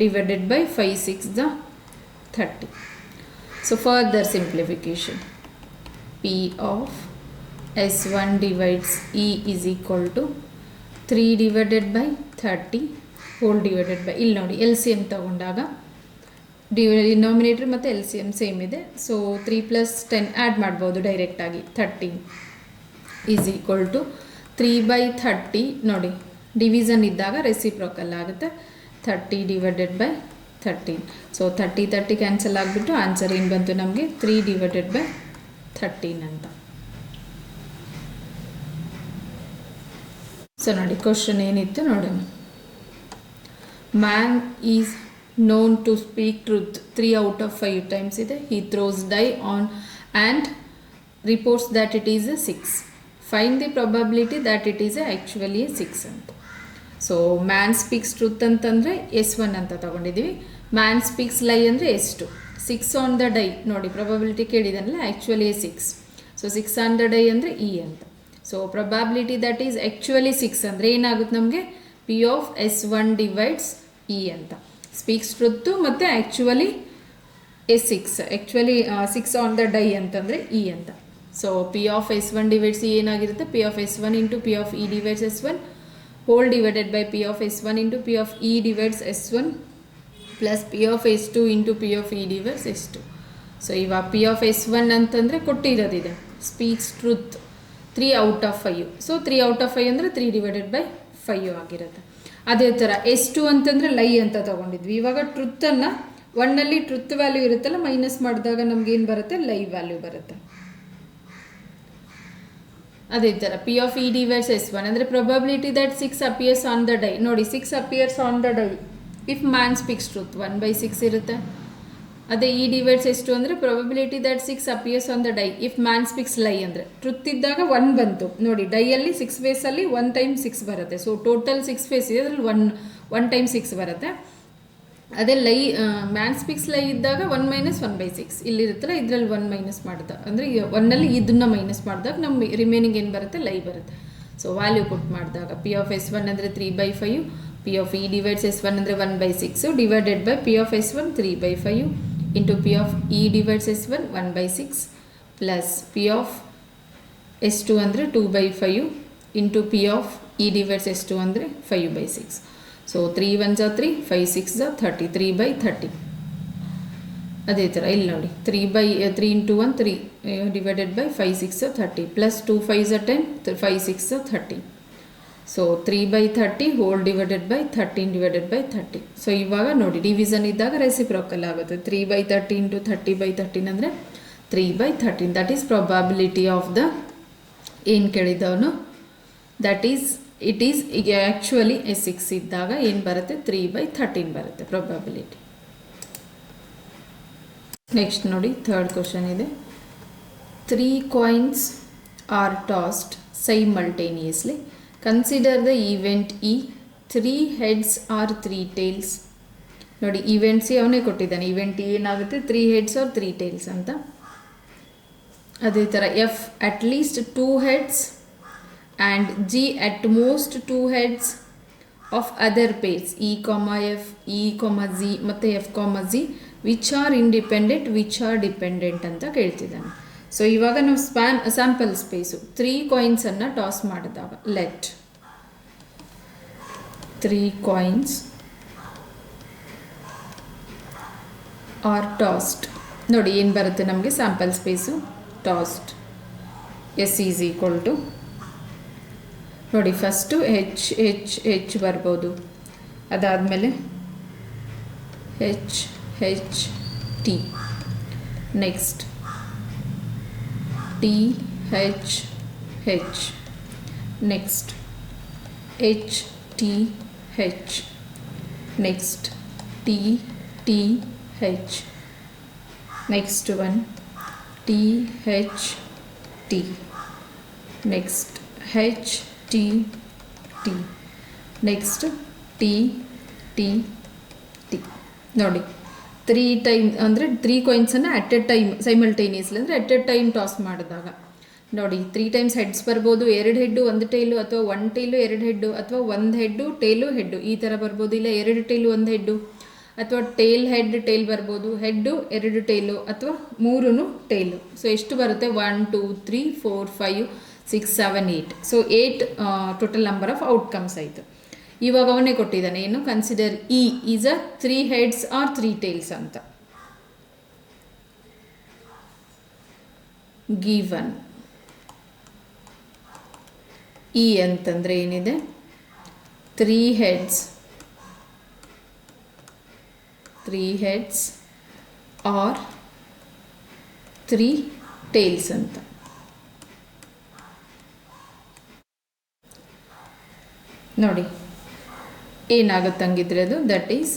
divided by 5 6s are 30. So further simplification, P of S1 divides E is equal to 3 divided by 30 whole divided by ಇಲ್ಲಿ ನೋಡಿ LCM ತಗೊಂಡಾಗ denominator ಮತ್ತು LCM same ಇದೆ. So 3 + 10 add ಮಾಡ್ಬೋದು ಡೈರೆಕ್ಟಾಗಿ 13 is equal to 3/30 ನೋಡಿ division ಇದ್ದಾಗ reciprocal ಆಗುತ್ತೆ 30 divided by 13. ಸೊ 30 ಕ್ಯಾನ್ಸಲ್ ಆಗಿಬಿಟ್ಟು ಆನ್ಸರ್ ಏನು ಬಂತು ನಮಗೆ 3 divided by 13 ಅಂತ. ಸೊ ನೋಡಿ ಕ್ವಶನ್ ಏನಿತ್ತು ನೋಡೋಣ. Man is known to speak truth 3 out of 5 times ಇದೆ. He throws die on and reports that it is a 6. Find the probability that it is actually a 6 ಅಂತ. So man speaks truth ಅಂತಂದರೆ S1 ಅಂತ ತಗೊಂಡಿದ್ದೀವಿ. Man speaks lie ಅಂದರೆ S2. 6 on the die ನೋಡಿ probability ಕೇಳಿದನಲ್ಲ actually 6. So 6 on the die ಅಂದರೆ E ಅಂತ. So probability that is actually 6 ಅಂದರೆ ಏನಾಗುತ್ತೆ ನಮಗೆ P of S1 divides E ಅಂತ. ಸ್ಪೀಕ್ಸ್ ಟ್ರುತ್ತು ಮತ್ತು actually S6 actually 6 on the die ಅಂತಂದರೆ E ಅಂತ. So P of S1 divides E ಏನಾಗಿರುತ್ತೆ P of S1 into P of E divides S1 whole divided by P of S1 into P of E divides S1 plus P of S2 into P of E divides S2. So ಇವಾಗ P of S1 ಅಂತಂದರೆ ಕೊಟ್ಟಿರೋದಿದೆ speaks truth 3 out of 5. So 3 out of 5 ಅಂದರೆ 3 divided by 5 ಆಗಿರುತ್ತೆ. ಅದೇ ಥರ S2 ಅಂತಂದರೆ ಲೈ ಅಂತ ತೊಗೊಂಡಿದ್ವಿ. ಇವಾಗ ಟ್ರುತ್ತನ್ನು 1ನಲ್ಲಿ ಟ್ರುತ್ ವ್ಯಾಲ್ಯೂ ಇರುತ್ತಲ್ಲ, ಮೈನಸ್ ಮಾಡಿದಾಗ ನಮಗೇನು ಬರುತ್ತೆ, ಲೈ ವ್ಯಾಲ್ಯೂ ಬರುತ್ತೆ. ಅದೇ ಥರ P of E divides S1 ಅಂದರೆ probability that 6 appears on the die. ನೋಡಿ 6 appears on the die if man speaks truth 1/6 ಇರುತ್ತೆ. ಅದೇ ಇ ಡಿವೈಡ್ಸ್ S2 ಅಂದರೆ probability that 6 appears on the die if man speaks lie ಅಂದರೆ truth ಇದ್ದಾಗ 1 ಬಂತು. ನೋಡಿ ಡೈಯಲ್ಲಿ 6 ಫೇಸಲ್ಲಿ 1 time 6 ಬರುತ್ತೆ. ಸೊ ಟೋಟಲ್ 6 ಫೇಸ್ ಇದೆ, ಅದರಲ್ಲಿ 1 ಟೈಮ್ 6 ಬರುತ್ತೆ. ಅದೇ ಲೈ ಮ್ಯಾನ್ ಸ್ಪೀಕ್ಸ್ ಲೈ ಇದ್ದಾಗ 1 - 1/6 ಇಲ್ಲಿರುತ್ತಲ್ಲ, ಇದರಲ್ಲಿ 1 ಮೈನಸ್ ಮಾಡಿದಾಗ ಅಂದರೆ 1ನಲ್ಲಿ ಇದನ್ನು ಮೈನಸ್ ಮಾಡಿದಾಗ ನಮ್ಮ ರಿಮೈನಿಂಗ್ ಏನು ಬರುತ್ತೆ, ಲೈ ಬರುತ್ತೆ. ಸೊ ವ್ಯಾಲ್ಯೂ ಕೊಟ್ಟು ಮಾಡಿದಾಗ ಪಿ ಆಫ್ S1 ಅಂದರೆ 3/5, P of E divides S1 ಅಂದರೆ 1/6 divided by P of S1 3/5 into P of E divides S1 1/6 plus P of S2 ಅಂದರೆ 2/5 into P of E divides S2 ಅಂದರೆ 5/6. So 3 1s 3, 5 6s 30, 3/30. ಅದೇ ಥರ ಇಲ್ಲಿ ನೋಡಿ 3 into 1 3 divided by 5 6s 30 plus 2 5s 10, 5 6s 30. So 3/30 hole divided by 13 divided by 30. So ಇವಾಗ ನೋಡಿ division ಇದ್ದಾಗ reciprocal ಆಗುತ್ತೆ. 3/30 ಇಂಟು 30/13 ಅಂದರೆ 3/13. That is probability of the ಏನು ಕೇಳಿದವನು, ದಟ್ ಈಸ್ ಇಟ್ ಈಸ್ ಈಗ ಆ್ಯಕ್ಚುಲಿ 6 ಇದ್ದಾಗ ಏನು ಬರುತ್ತೆ, 3/13 ಬರುತ್ತೆ ಪ್ರೊಬಬಿಲಿಟಿ. ನೆಕ್ಸ್ಟ್ ನೋಡಿ ಥರ್ಡ್ ಕ್ವಶನ್ ಇದೆ. 3 coins are tossed simultaneously. Consider the event E. 3 heads or 3 tails. ನೋಡಿ ಇವೆಂಟ್ಸ್ ಅವನೇ ಕೊಟ್ಟಿದ್ದಾನೆ. ಇವೆಂಟ್ ಏನಾಗುತ್ತೆ, 3 heads or 3 tails ಅಂತ. ಅದೇ ಥರ F at least 2 heads and G at most 2 heads of other pairs E, F, E, Z ಮತ್ತು F, Z which are independent, which are dependent ಅಂತ ಕೇಳ್ತಿದ್ದಾನೆ. So ಇವಾಗ ನಾವು ಸ್ಯಾಂಪಲ್ ಸ್ಪೇಸು 3 ಕಾಯಿನ್ಸನ್ನು toss ಮಾಡಿದಾಗ let 3 coins are tossed. ನೋಡಿ ಏನು ಬರುತ್ತೆ ನಮಗೆ sample space tossed. S is equal to ನೋಡಿ ಫಸ್ಟು H ಬರ್ಬೋದು, ಅದಾದಮೇಲೆ H T, next T H H, next H T H, next T T H, next one T H T, next H T T, next T T T. ನೋಡಿ 3 time ಅಂದರೆ 3 ಕಾಯಿನ್ಸನ್ನು at A time simultaneously ಅಂದರೆ at A time toss ಮಾಡಿದಾಗ ನೋಡಿ 3 times heads ಬರ್ಬೋದು, 2 head 1 tile, ಅಥವಾ 1 tile 2 head, ಅಥವಾ 1 head tail head ಈ ಥರ ಬರ್ಬೋದು. ಇಲ್ಲ 2 ಟೈಲು 1 ಹೆಡ್ಡು, ಅಥವಾ ಟೇಲ್ ಹೆಡ್ ಟೇಲ್ ಬರ್ಬೋದು, ಹೆಡ್ಡು 2 ಟೇಲು, ಅಥವಾ 3 ಟೇಲು. ಸೊ ಎಷ್ಟು ಬರುತ್ತೆ, 1 2 3 4 5 6 7 8. So 8 total number of outcomes ಆಯಿತು. ಇವಾಗ ಅವನೇ ಕೊಟ್ಟಿದ್ದಾನೆ ಏನು, consider E is a 3 heads or 3 tails ಅಂತ. ಗಿವನ್ ಇ ಅಂತಂದರೆ ಏನಿದೆ, 3 ಹೆಡ್ಸ್ ಆರ್ 3 ಟೇಲ್ಸ್ ಅಂತ. ನೋಡಿ ಏನಾಗುತ್ತೆ ಹಂಗಿದ್ರೆ ಅದು, that is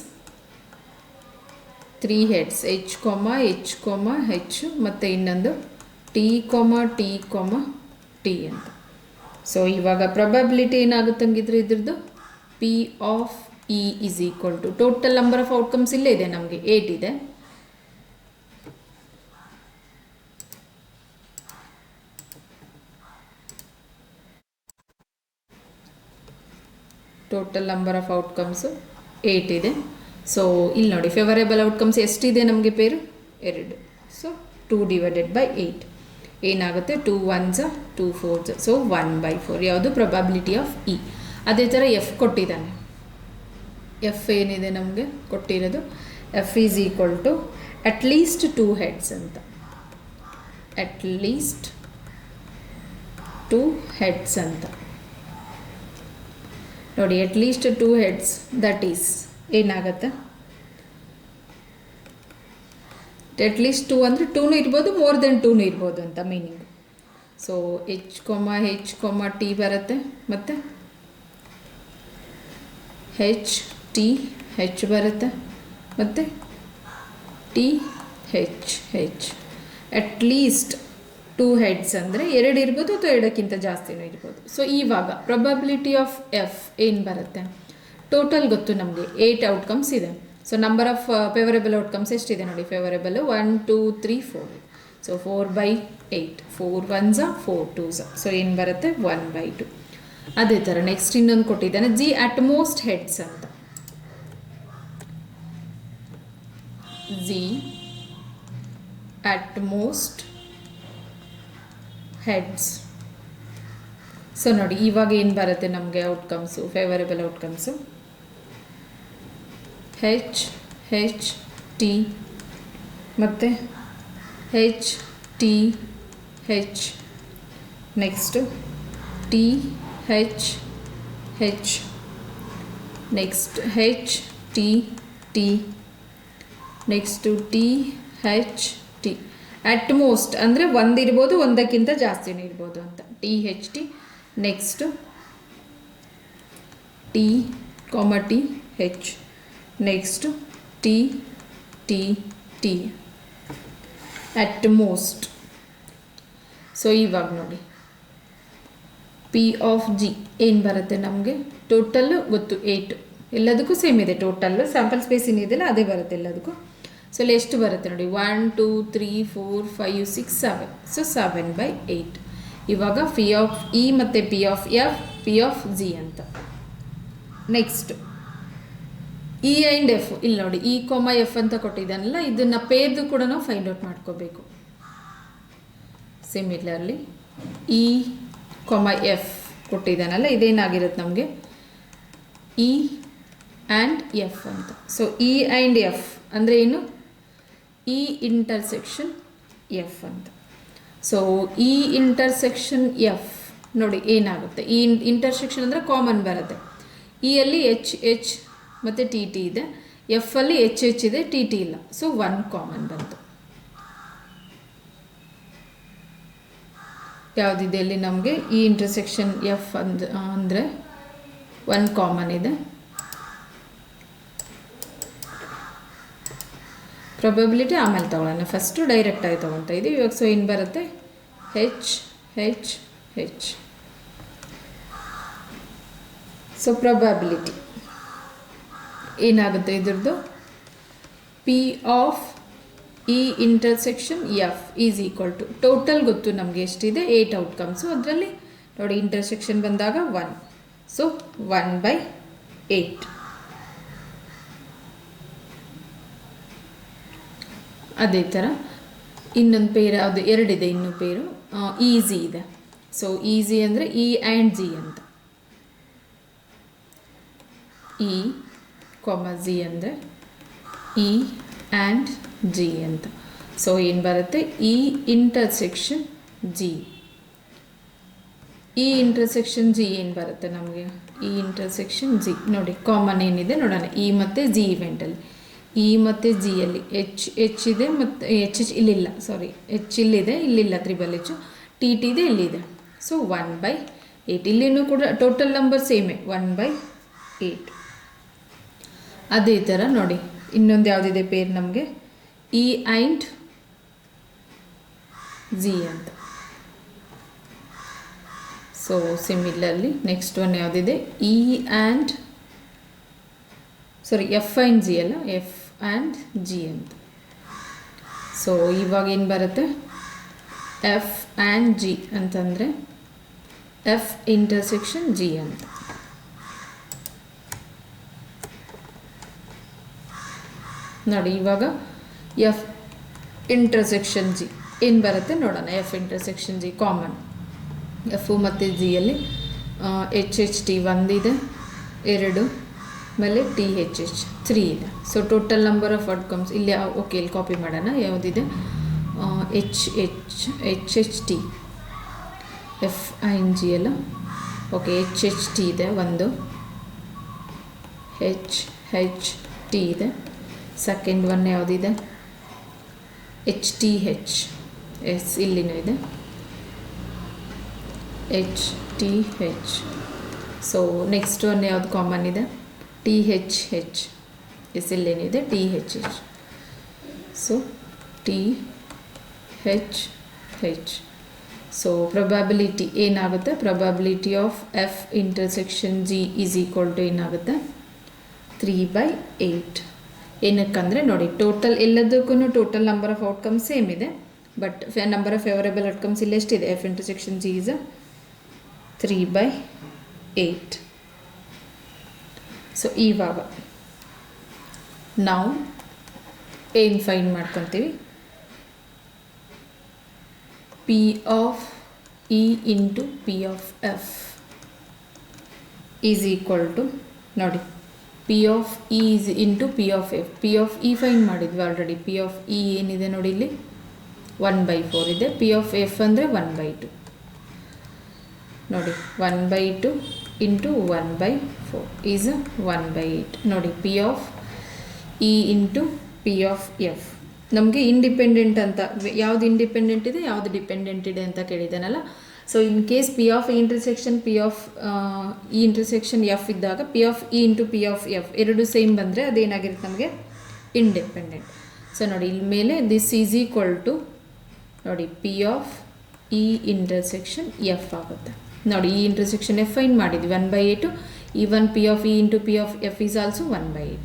3 heads H, H ಮತ್ತು ಇನ್ನೊಂದು T, T ಅಂತ. ಸೊ ಇವಾಗ ಪ್ರೊಬಬಿಲಿಟಿ ಏನಾಗುತ್ತೆ ಹಂಗಿದ್ರೆ ಇದ್ರದ್ದು P of E is equal to total number of outcomes ಇಲ್ಲೇ ಇದೆ ನಮಗೆ 8 ಇದೆ. ಟೋಟಲ್ ನಂಬರ್ ಆಫ್ ಔಟ್ಕಮ್ಸು 8 ಇದೆ. ಸೊ ಇಲ್ಲಿ ನೋಡಿ ಫೇವರೇಬಲ್ ಔಟ್ಕಮ್ಸ್ ಎಷ್ಟಿದೆ ನಮಗೆ ಪೇರು 2. ಸೊ 2 ಡಿವೈಡೆಡ್ ಬೈ 8 ಏನಾಗುತ್ತೆ, 2 1s 2 4s. ಸೊ 1/4 ಯಾವುದು ಪ್ರೊಬಬಿಲಿಟಿ ಆಫ್ ಇ. ಅದೇ ಥರ ಎಫ್ ಕೊಟ್ಟಿದ್ದಾನೆ. ಎಫ್ ಏನಿದೆ ನಮಗೆ ಕೊಟ್ಟಿರೋದು, F is equal to at least 2 heads ಅಂತ. ಅಟ್ಲೀಸ್ಟ್ 2 ಹೆಡ್ಸ್ ಅಂತ ನೋಡಿ. ಅಟ್ಲೀಸ್ಟ್ 2 ಹೆಡ್ಸ್ ದಟ್ ಈಸ್ ಏನಾಗುತ್ತೆ, ಅಟ್ಲೀಸ್ಟ್ 2 ಅಂದರೆ 2 ಇರ್ಬೋದು, ಮೋರ್ ದೆನ್ 2 ಇರ್ಬೋದು ಅಂತ ಮೀನಿಂಗ್. ಸೊ H, T ಬರುತ್ತೆ, ಮತ್ತು H ಬರುತ್ತೆ, ಮತ್ತು TH. ಅಟ್ಲೀಸ್ಟ್ 2 ಹೆಡ್ಸ್ ಅಂದರೆ 2 ಇರ್ಬೋದು ಅಥವಾ 2ಕ್ಕಿಂತ ಜಾಸ್ತಿನೂ ಇರ್ಬೋದು. ಸೊ ಇವಾಗ ಪ್ರೊಬಬಿಲಿಟಿ ಆಫ್ ಎಫ್ ಏನು ಬರುತ್ತೆ, ಟೋಟಲ್ ಗೊತ್ತು ನಮಗೆ 8 ಔಟ್ಕಮ್ಸ್ ಇದೆ. So number of favourable outcomes ಎಷ್ಟಿದೆ ನೋಡಿ, favourable 1 2 3 4. So 4/8, 4 1s 4 2s. So ಏನು ಬರುತ್ತೆ 1/2. ಅದೇ ಥರ ನೆಕ್ಸ್ಟ್ ಇನ್ನೊಂದು ಕೊಟ್ಟಿದ್ದಾನೆ, ಜಿ ಅಟ್ಮೋಸ್ಟ್ ಹೆಡ್ಸ್ ಅಂತ. G utmost heads. ಸೊ ನೋಡಿ ಇವಾಗ ಏನು ಬರುತ್ತೆ ನಮಗೆ outcomes, favourable outcomes H T ಮತ್ತು HTH. Next TH next HTT next THT. Utmost ಅಂದರೆ 1 ಇರ್ಬೋದು, 1ಕ್ಕಿಂತ ಜಾಸ್ತಿನೂ ಇರ್ಬೋದು ಅಂತ. THT. Next TH next TTT utmost. So ಇವಾಗ ನೋಡಿ P ಆಫ್ G ಏನು ಬರುತ್ತೆ ನಮಗೆ, ಟೋಟಲ್ಲು ಗೊತ್ತು 8, ಎಲ್ಲದಕ್ಕೂ ಸೇಮ್ ಇದೆ ಟೋಟಲ್ಲು, ಸ್ಯಾಂಪಲ್ ಸ್ಪೇಸ್ ಏನಿದೆಯಲ್ಲ ಅದೇ ಬರುತ್ತೆ ಎಲ್ಲದಕ್ಕೂ. ಸೊ ಇಲ್ಲಿ ಎಷ್ಟು ಬರುತ್ತೆ ನೋಡಿ, 1 2 3 4 5 6 7. ಸೊ 7/8. ಇವಾಗ P ಆಫ್ E ಮತ್ತು P of F, P of G ಅಂತ. Next E and F. ಇಲ್ಲಿ ನೋಡಿ E, F ಅಂತ ಕೊಟ್ಟಿದ್ದಾನಲ್ಲ, ಇದನ್ನು ಪೇರ್ದು ಕೂಡ ನಾವು ಫೈಂಡ್ ಔಟ್ ಮಾಡ್ಕೋಬೇಕು. ಸಿಮಿಲರ್ಲಿ E, F ಕೊಟ್ಟಿದ್ದಾನಲ್ಲ, ಇದೇನಾಗಿರುತ್ತೆ ನಮಗೆ E ಆ್ಯಂಡ್ F ಅಂತ. ಸೊ E ಆ್ಯಂಡ್ F ಅಂದರೆ ಏನು, E ಇಂಟರ್ಸೆಕ್ಷನ್ F ಅಂತ. ಸೊ E ಇಂಟರ್ಸೆಕ್ಷನ್ F ನೋಡಿ ಏನಾಗುತ್ತೆ, ಈ ಇಂಟರ್ಸೆಕ್ಷನ್ ಅಂದರೆ ಕಾಮನ್ ಬರುತ್ತೆ. E ಅಲ್ಲಿ H ಮತ್ತು TT ಇದೆ, F ಅಲ್ಲಿ H ಇದೆ, TT ಇಲ್ಲ. ಸೊ 1 ಕಾಮನ್ ಬಂತು. ಯಾವುದಿದೆ ಇಲ್ಲಿ ನಮಗೆ ಈ ಇಂಟರ್ಸೆಕ್ಷನ್ F ಅಂದರೆ 1 ಕಾಮನ್ ಇದೆ. ಪ್ರೊಬಬಿಲಿಟಿ ಆಮೇಲೆ ತೊಗೊಳ್ಳೋಣ, ಫಸ್ಟು ಡೈರೆಕ್ಟಾಗಿ ತೊಗೊಳ್ತಾ ಇದ್ದೀವಿ ಇವಾಗ. ಸೊ ಏನು ಬರುತ್ತೆ H. ಸೊ ಪ್ರೊಬಬಿಲಿಟಿ ಏನಾಗುತ್ತೆ ಇದ್ರದ್ದು, P of E intersection F is equal to, total ಗೊತ್ತು ನಮಗೆ ಎಷ್ಟಿದೆ 8 ಔಟ್ಕಮ್ಸು, ಅದರಲ್ಲಿ ನೋಡಿ ಇಂಟರ್ಸೆಕ್ಷನ್ ಬಂದಾಗ 1. ಸೊ 1/8. ಅದೇ ಥರ ಇನ್ನೊಂದು ಪೇರ್ ಯಾವುದು, 2 ಇದೆ ಇನ್ನೂ ಪೇರು, ಈಸಿ ಇದೆ. ಸೊ ಈಸಿ ಅಂದರೆ E ಆ್ಯಂಡ್ G ಅಂತ. E, G ಅಂದರೆ E ಆ್ಯಂಡ್ G ಅಂತ. ಸೊ ಏನು ಬರುತ್ತೆ E intersection G. E intersection G ಏನು ಬರುತ್ತೆ ನಮಗೆ, E ಇಂಟರ್ಸೆಕ್ಷನ್ G ನೋಡಿ ಕಾಮನ್ ಏನಿದೆ ನೋಡೋಣ. E ಮತ್ತು G ಇವೆಂಟಲ್ಲಿ, E ಮತ್ತು G ಅಲ್ಲಿ H ಇದೆ ಮತ್ತು H ಇಲ್ಲಿಲ್ಲ, ಸಾರಿ H ಇಲ್ಲಿದೆ, ಇಲ್ಲಿಲ್ಲ H, TT ಇದೆ, ಇಲ್ಲಿದೆ. ಸೊ 1/8. ಇಲ್ಲಿನೂ ಕೂಡ ಟೋಟಲ್ ನಂಬರ್ ಸೇಮೇ 1/8. ಅದೇ ಥರ ನೋಡಿ ಇನ್ನೊಂದು ಯಾವುದಿದೆ ಪೇರ್ ನಮಗೆ, E ಆ್ಯಂಡ್ G ಅಂತ. ಸೊ ಸಿಮಿಲರ್ಲಿ ನೆಕ್ಸ್ಟ್ ಒನ್ ಯಾವುದಿದೆ, E and sorry F and G ಅಲ್ಲ, F ಆ್ಯಂಡ್ G ಅಂತ. ಸೊ ಇವಾಗ ಏನು ಬರುತ್ತೆ, F ಆ್ಯಂಡ್ G ಅಂತಂದರೆ F ಇಂಟರ್ಸೆಕ್ಷನ್ G ಅಂತ. ನೋಡಿ ಇವಾಗ F ಇಂಟರ್ಸೆಕ್ಷನ್ G ಏನು ಬರುತ್ತೆ ನೋಡೋಣ. F intersection G common, F ಮತ್ತು G ಅಲ್ಲಿ ಎಚ್ ಎಚ್ ಟಿ ಒಂದಿದೆ, 2, ಆಮೇಲೆ ಟಿ ಎಚ್ ಎಚ್ 3 ಇದೆ. So total number of outcomes ಇಲ್ಲಿ ಓಕೆ, ಇಲ್ಲಿ ಕಾಪಿ ಮಾಡೋಣ. ಯಾವುದಿದೆ? ಎಚ್ ಟಿ FING ಅಲ್ಲ, ಓಕೆ. ಎಚ್ ಟಿ ಇದೆ, ಒಂದು ಹೆಚ್ ಟಿ ಇದೆ. ಸೆಕೆಂಡ್ ಒನ್ ಯಾವುದಿದೆ? HTH, ಎಸ್ ಇಲ್ಲಿನೂ ಇದೆ, HTH. ಸೊ ನೆಕ್ಸ್ಟ್ ಒನ್ ಯಾವುದು ಕಾಮನ್ ಇದೆ? THH, ಎಸ್ ಇಲ್ಲೇನಿದೆ? THH. So THH. So probability ಏನಾಗುತ್ತೆ? Probability of F intersection G is equal to ಏನಾಗುತ್ತೆ? 3/8. ಏನಕ್ಕಂದರೆ ನೋಡಿ, ಟೋಟಲ್ ಎಲ್ಲದಕ್ಕೂ total number of outcomes same ಇದೆ, but number of favourable outcomes ಇಲ್ಲಿ ಎಷ್ಟಿದೆ? F intersection G is 3/8. So ಇವಾಗ ನಾವು ಏನು ಫೈಂಡ್ ಮಾಡ್ಕೊತೀವಿ? P of E into P of F is equal to, ನೋಡಿ, P of E is into P of F. P of E find ಮಾಡಿದ್ವಿ already. P of E ಏನಿದೆ ನೋಡಿ, ಇಲ್ಲಿ 1/4 ಇದೆ. P of F ಅಂದರೆ 1/2. ನೋಡಿ, 1/2 into 1/4 is 1/8. ನೋಡಿ, P of E into P of F ನಮಗೆ ಇಂಡಿಪೆಂಡೆಂಟ್ ಅಂತ, ಯಾವುದು ಇಂಡಿಪೆಂಡೆಂಟ್ ಇದೆ, ಯಾವುದು ಡಿಪೆಂಡೆಂಟ್ ಇದೆ ಅಂತ ಕೇಳಿದ್ದಾನಲ್ಲ. So in case P of E intersection P of E intersection F ಇದ್ದಾಗ P of E into P of F ಎರಡು ಸೇಮ್ ಬಂದರೆ ಅದೇನಾಗಿರುತ್ತೆ ನಮಗೆ? ಇಂಡಿಪೆಂಡೆಂಟ್. ಸೊ ನೋಡಿ, ಇಲ್ಲಿ ಮೇಲೆ ದಿಸ್ ಈಸ್ ಈಕ್ವಲ್ ಟು ನೋಡಿ P of E intersection F ಆಗುತ್ತೆ. ನೋಡಿ, ಈ ಇಂಟರ್ಸೆಕ್ಷನ್ F ಫೈಂಡ್ ಮಾಡಿದ್ವಿ 1/8. Even P of E into P of F is also 1/8.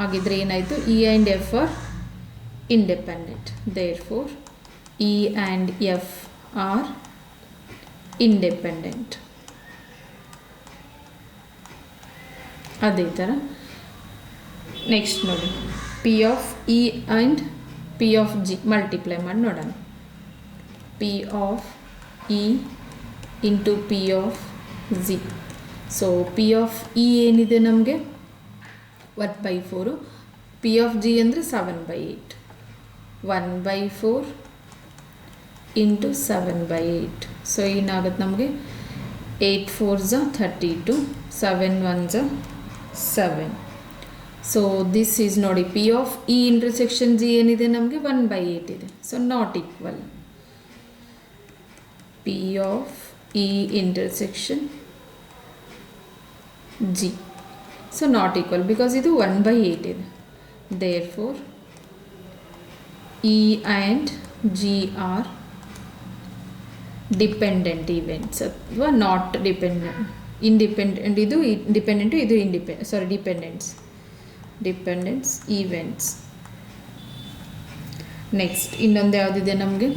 ಹಾಗಿದ್ರೆ ಏನಾಯಿತು? E and F are independent. Therefore, E and F are independent. ಅದೇ ಥರ next ನೋಡಿ, P of E and P of G multiply ಮಾಡಿ ನೋಡೋಣ. P of E into P of Z. So P of E ಏನಿದೆ ನಮಗೆ? 1/4. P of G ಅಂದರೆ 7/8. 1/4 into 7/8. So ಏನಾಗುತ್ತೆ ನಮಗೆ? 8 4s are 32, 7 1s are 7. So this is ನೋಡಿ, P of E intersection G ಏನಿದೆ ನಮಗೆ? 1/8 ಇದೆ. So not equal. P of E intersection G. So not equal because ಇದು 1/8 ಇದೆ. Therefore E and G are dependent events ಅಥವಾ not dependent. Independent ಇದು independent, ಇದು dependence events. Next ಇನ್ನೊಂದು ಯಾವುದಿದೆ ನಮಗೆ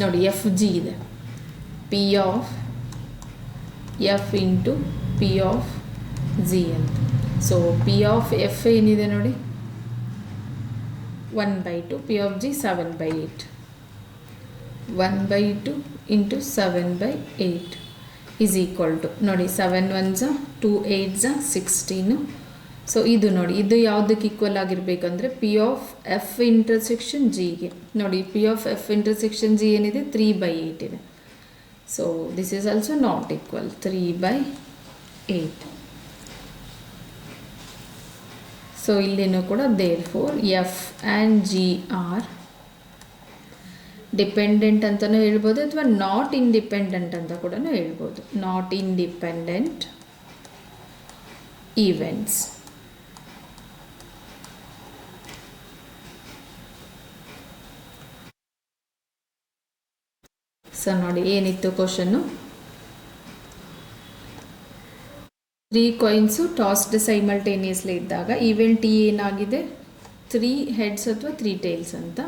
ನೋಡಿ, ಎಫ್ ಜಿ ಇದೆ. P of F into P of Z ಅಂತ. ಸೊ P of F ಏನಿದೆ ನೋಡಿ 1/2, P of G 7/8. 1/2 into 7/8 is equal to ನೋಡಿ 7 1s 2 8s 16. ಸೊ ಇದು ನೋಡಿ, ಇದು ಯಾವುದಕ್ಕೆ ಈಕ್ವಲ್ ಆಗಿರಬೇಕಂದ್ರೆ P of F ಇಂಟರ್ಸೆಕ್ಷನ್ Gಗೆ. ನೋಡಿ P of F intersection G ಏನಿದೆ 3/8 ಇದೆ. So this is also not equal 3/8. So ಇಲ್ಲಿನೂ ಕೂಡ therefore F and G are dependent ಅಂತಲೂ ಹೇಳ್ಬೋದು ಅಥವಾ ನಾಟ್ ಇಂಡಿಪೆಂಡೆಂಟ್ ಅಂತ ಕೂಡ ಹೇಳ್ಬೋದು. Not independent events. ಸೊ ನೋಡಿ ಏನಿತ್ತು ಕ್ವಶನ್ನು, 3 ಕಾಯಿನ್ಸು ಟಾಸ್ಡ್ ಸೈಮಲ್ಟೇನಿಯಸ್ಲಿ ಇದ್ದಾಗ ಈವೆಂಟ್ ಏನಾಗಿದೆ 3 ಹೆಡ್ಸ್ ಅಥವಾ 3 ಟೇಲ್ಸ್ ಅಂತ.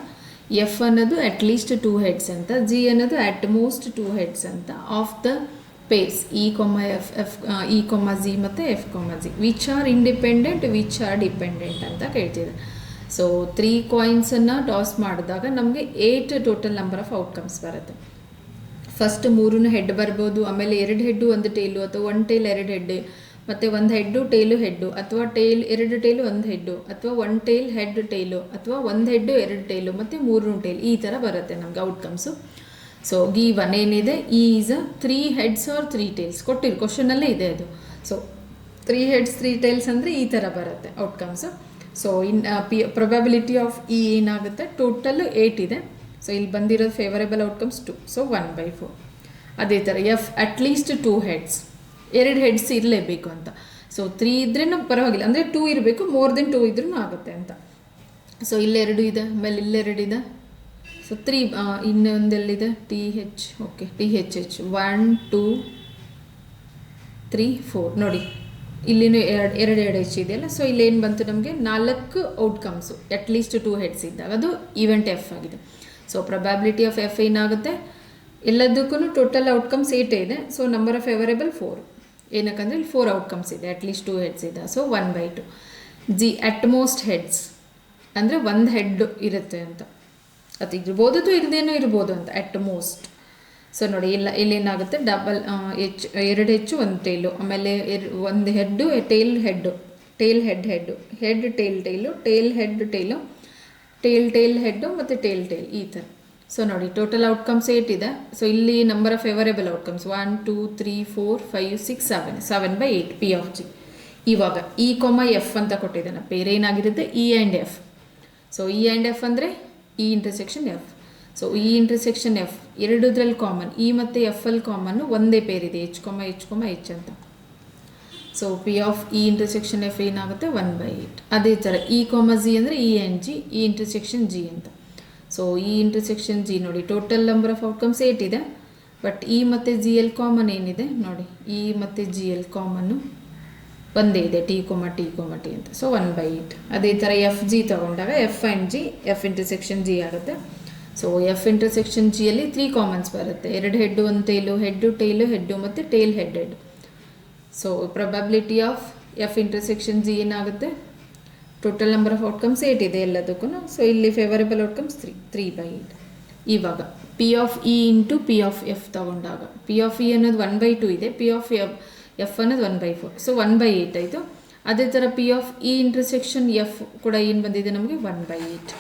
ಎಫ್ ಅನ್ನೋದು ಅಟ್ಲೀಸ್ಟ್ 2 ಹೆಡ್ಸ್ ಅಂತ, ಜಿ ಅನ್ನೋದು ಅಟ್ ಮೋಸ್ಟ್ 2 ಹೆಡ್ಸ್ ಅಂತ. Of the pairs E F F E G ಮತ್ತು F G which are independent which are dependent ಅಂತ ಕೇಳ್ತಿದೆ. ಸೊ 3 ಕಾಯಿನ್ಸನ್ನು ಟಾಸ್ ಮಾಡಿದಾಗ ನಮಗೆ 8 ಟೋಟಲ್ ನಂಬರ್ ಆಫ್ ಔಟ್ಕಮ್ಸ್ ಬರುತ್ತೆ. ಫಸ್ಟ್ 3 ಹೆಡ್ ಬರ್ಬೋದು, ಆಮೇಲೆ 2 ಹೆಡ್ಡು 1 ಟೇಲು, ಅಥವಾ 1 ಟೇಲ್ 2 ಹೆಡ್, ಮತ್ತು 1 ಹೆಡ್ಡು ಟೇಲು ಹೆಡ್ಡು, ಅಥವಾ ಟೇಲ್ 2 ಟೇಲು 1 ಹೆಡ್ಡು, ಅಥವಾ 1 ಟೇಲ್ ಹೆಡ್ ಟೇಲು, ಅಥವಾ 1 ಹೆಡ್ಡು 2 ಟೇಲು ಮತ್ತು 3 ಟೇಲ್, ಈ ಥರ ಬರುತ್ತೆ ನಮ್ಗೆ ಔಟ್ಕಮ್ಸು. ಸೊ ಗಿವನ್ ಏನಿದೆ, ಈಸ್ 3 ಹೆಡ್ಸ್ ಆರ್ 3 ಟೇಲ್ಸ್ ಕೊಟ್ಟಿರು, ಕ್ವಶನಲ್ಲೇ ಇದೆ ಅದು. ಸೊ 3 ಹೆಡ್ಸ್ 3 ಟೇಲ್ಸ್ ಅಂದರೆ ಈ ಥರ ಬರುತ್ತೆ outcomes. So probability of E ಏನಾಗುತ್ತೆ, ಟೋಟಲ್ 8 ಇದೆ. ಸೊ ಇಲ್ಲಿ ಬಂದಿರೋದು ಫೇವರೇಬಲ್ ಔಟ್ಕಮ್ಸ್ 2, ಸೊ 1/4. ಅದೇ ಥರ ಎಫ್ ಅಟ್ಲೀಸ್ಟ್ 2 ಹೆಡ್ಸ್, 2 ಹೆಡ್ಸ್ ಇರಲೇಬೇಕು ಅಂತ. ಸೊ 3 ಇದ್ರೂ ಪರವಾಗಿಲ್ಲ, ಅಂದರೆ 2 ಇರಬೇಕು, ಮೋರ್ ದೆನ್ 2 ಇದ್ರೂ ಆಗುತ್ತೆ ಅಂತ. ಸೊ ಇಲ್ಲೆರಡು ಇದೆ, ಆಮೇಲೆ ಇಲ್ಲೆರಡಿದೆ. ಸೊ 3 ಇನ್ನೊಂದೆಲ್ಲಿದೆ, T H, okay T H H 1 2 3 4 ನೋಡಿ, ಇಲ್ಲಿನೂ ಎರಡು ಹೆಚ್ ಇದೆಯಲ್ಲ. ಸೊ ಇಲ್ಲೇನು ಬಂತು ನಮಗೆ, 4 ಔಟ್ಕಮ್ಸು ಅಟ್ಲೀಸ್ಟ್ 2 ಹೆಡ್ಸ್ ಇದ್ದಾಗ, ಅದು ಈವೆಂಟ್ ಎಫ್ ಆಗಿದೆ. ಸೊ ಪ್ರೊಬ್ಯಾಬಿಲಿಟಿ ಆಫ್ ಎಫ್ ಏನಾಗುತ್ತೆ, ಎಲ್ಲದಕ್ಕೂ ಟೋಟಲ್ ಔಟ್ಕಮ್ಸ್ 8 ಇದೆ. ಸೊ ನಂಬರ್ ಆಫ್ ಫೇವರೇಬಲ್ 4, ಏನಕ್ಕಂದರೆ ಇಲ್ಲಿ 4 ಔಟ್ಕಮ್ಸ್ ಇದೆ, ಅಟ್ಲೀಸ್ಟ್ 2 ಹೆಡ್ಸ್ ಇದೆ. ಸೊ 1/2. ಜಿ ಅಟ್ಮೋಸ್ಟ್ ಹೆಡ್ಸ್ ಅಂದರೆ 1 ಹೆಡ್ ಇರುತ್ತೆ ಅಂತ, ಅದು ಇರ್ಬೋದು ಅಥವಾ ಇರದೇನೋ ಇರ್ಬೋದು ಅಂತ, ಅಟ್ಮೋಸ್ಟ್. ಸೊ ನೋಡಿ ಇಲ್ಲೇನಾಗುತ್ತೆ, ಡಬಲ್ ಹೆಚ್ 2 ಹೆಚ್ಚು 1 ಟೇಲು, ಆಮೇಲೆ 1 head tail head, tail head head, head tail tail, tail head tail, tail tail head ಮತ್ತು ಟೇಲ್ ಟೇಲ್, ಈ ಥರ. ಸೊ ನೋಡಿ ಟೋಟಲ್ ಔಟ್ಕಮ್ಸ್ 8 ಇದೆ. ಸೊ ಇಲ್ಲಿ number of favourable outcomes 1 2 3 4 5 6 7, 7/8 P of G. ಇವಾಗ ಇ ಎಫ್ ಅಂತ ಕೊಟ್ಟಿದ್ದಾನೆ, ಬೇರೆ ಏನಾಗಿರುತ್ತೆ, E and F. So E and F ಅಂದರೆ E intersection F. So E intersection F ಎರಡದ್ರಲ್ಲಿ ಕಾಮನ್, ಇ ಮತ್ತು ಎಫ್ ಅಲ್ಲಿ ಕಾಮನ್ನು ಒಂದೇ ಪೇರಿದೆ, ಎಚ್ ಅಂತ. So P of E intersection F ಏನಾಗುತ್ತೆ, 1/8. ಅದೇ ಥರ ಇ ಜಿ ಅಂದರೆ E and G, E intersection G ಅಂತ. ಸೊ ಇ ಇಂಟರ್ಸೆಕ್ಷನ್ ಜಿ ನೋಡಿ, ಟೋಟಲ್ ನಂಬರ್ ಆಫ್ ಔಟ್ಕಮ್ಸ್ 8 ಇದೆ, ಬಟ್ ಇ ಮತ್ತು ಜಿ ಎಲ್ ಕಾಮನ್ ಏನಿದೆ ನೋಡಿ, ಇ ಮತ್ತು ಜಿ ಎಲ್ ಕಾಮನ್ನು ಒಂದೇ ಇದೆ, ಟಿ ಅಂತ. ಸೊ 1/8. ಅದೇ ಥರ ಎಫ್ ಜಿ ತೊಗೊಂಡಾಗ F and G, F intersection G ಆಗುತ್ತೆ. ಸೊ ಎಫ್ ಇಂಟರ್ಸೆಕ್ಷನ್ ಜಿಯಲ್ಲಿ 3 ಕಾಮನ್ಸ್ ಬರುತ್ತೆ, 2 head 1 tail, head tail head ಮತ್ತು tail head head. So probability of F intersection G ಏನಾಗುತ್ತೆ, ಟೋಟಲ್ ನಂಬರ್ ಆಫ್ ಔಟ್ಕಮ್ಸ್ 8 ಇದೆ ಎಲ್ಲದಕ್ಕೂ. ಸೊ ಇಲ್ಲಿ favourable outcomes 3/8. ಇವಾಗ P of E into P of F ತಗೊಂಡಾಗ, P of E ಅನ್ನೋದು 1/2 ಇದೆ, P of F ಅನ್ನೋದು 1/4. ಸೊ 1/8 ಆಯಿತು. ಅದೇ ಥರ P of E intersection F ಕೂಡ ಏನು ಬಂದಿದೆ ನಮಗೆ, 1/8.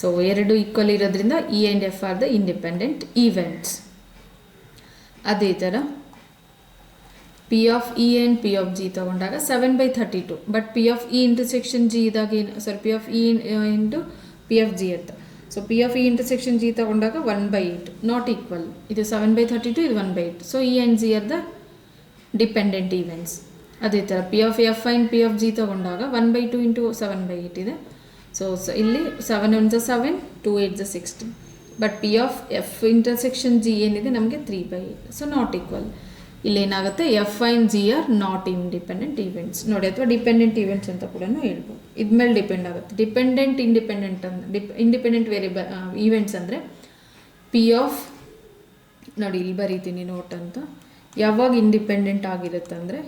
ಸೊ 2 ಈಕ್ವಲ್ ಇರೋದ್ರಿಂದ E and F are the independent events. ಅದೇ ಥರ P of E and P of G ತೊಗೊಂಡಾಗ 7/32, but P of E intersection G ಇದ್ದಾಗ P of E into P of G ಅಂತ. So P of E intersection G ತೊಗೊಂಡಾಗ 1/8 not equal, ಇದು 7/32, ಇದು 1/8. So E and G are the dependent events. ಅದೇ ಥರ P of F and P of G ತೊಗೊಂಡಾಗ 1/2 into 7/8 ಇದೆ. So ಇಲ್ಲಿ 7 1 7, 2 8 16, but P of F intersection G ಏನಿದೆ ನಮಗೆ 3/8. So not equal. ಇಲ್ಲೇನಾಗುತ್ತೆ, F and G are not independent events ನೋಡಿ, ಅಥವಾ ಡಿಪೆಂಡೆಂಟ್ ಈವೆಂಟ್ಸ್ ಅಂತ ಕೂಡ ಹೇಳ್ಬೋದು. ಇದ್ಮೇಲೆ ಡಿಪೆಂಡ್ ಆಗುತ್ತೆ. ಇಂಡಿಪೆಂಡೆಂಟ್ ಇಂಡಿಪೆಂಡೆಂಟ್ ವೇರಿಯಬಲ್ ಈವೆಂಟ್ಸ್ ಅಂದರೆ ಪಿ ಆಫ್ ನೋಡಿ, ಇಲ್ಲಿ ಬರೀತೀನಿ ನೋಟ್ ಅಂತ. ಯಾವಾಗ ಇಂಡಿಪೆಂಡೆಂಟ್ ಆಗಿರುತ್ತೆ ಅಂದರೆ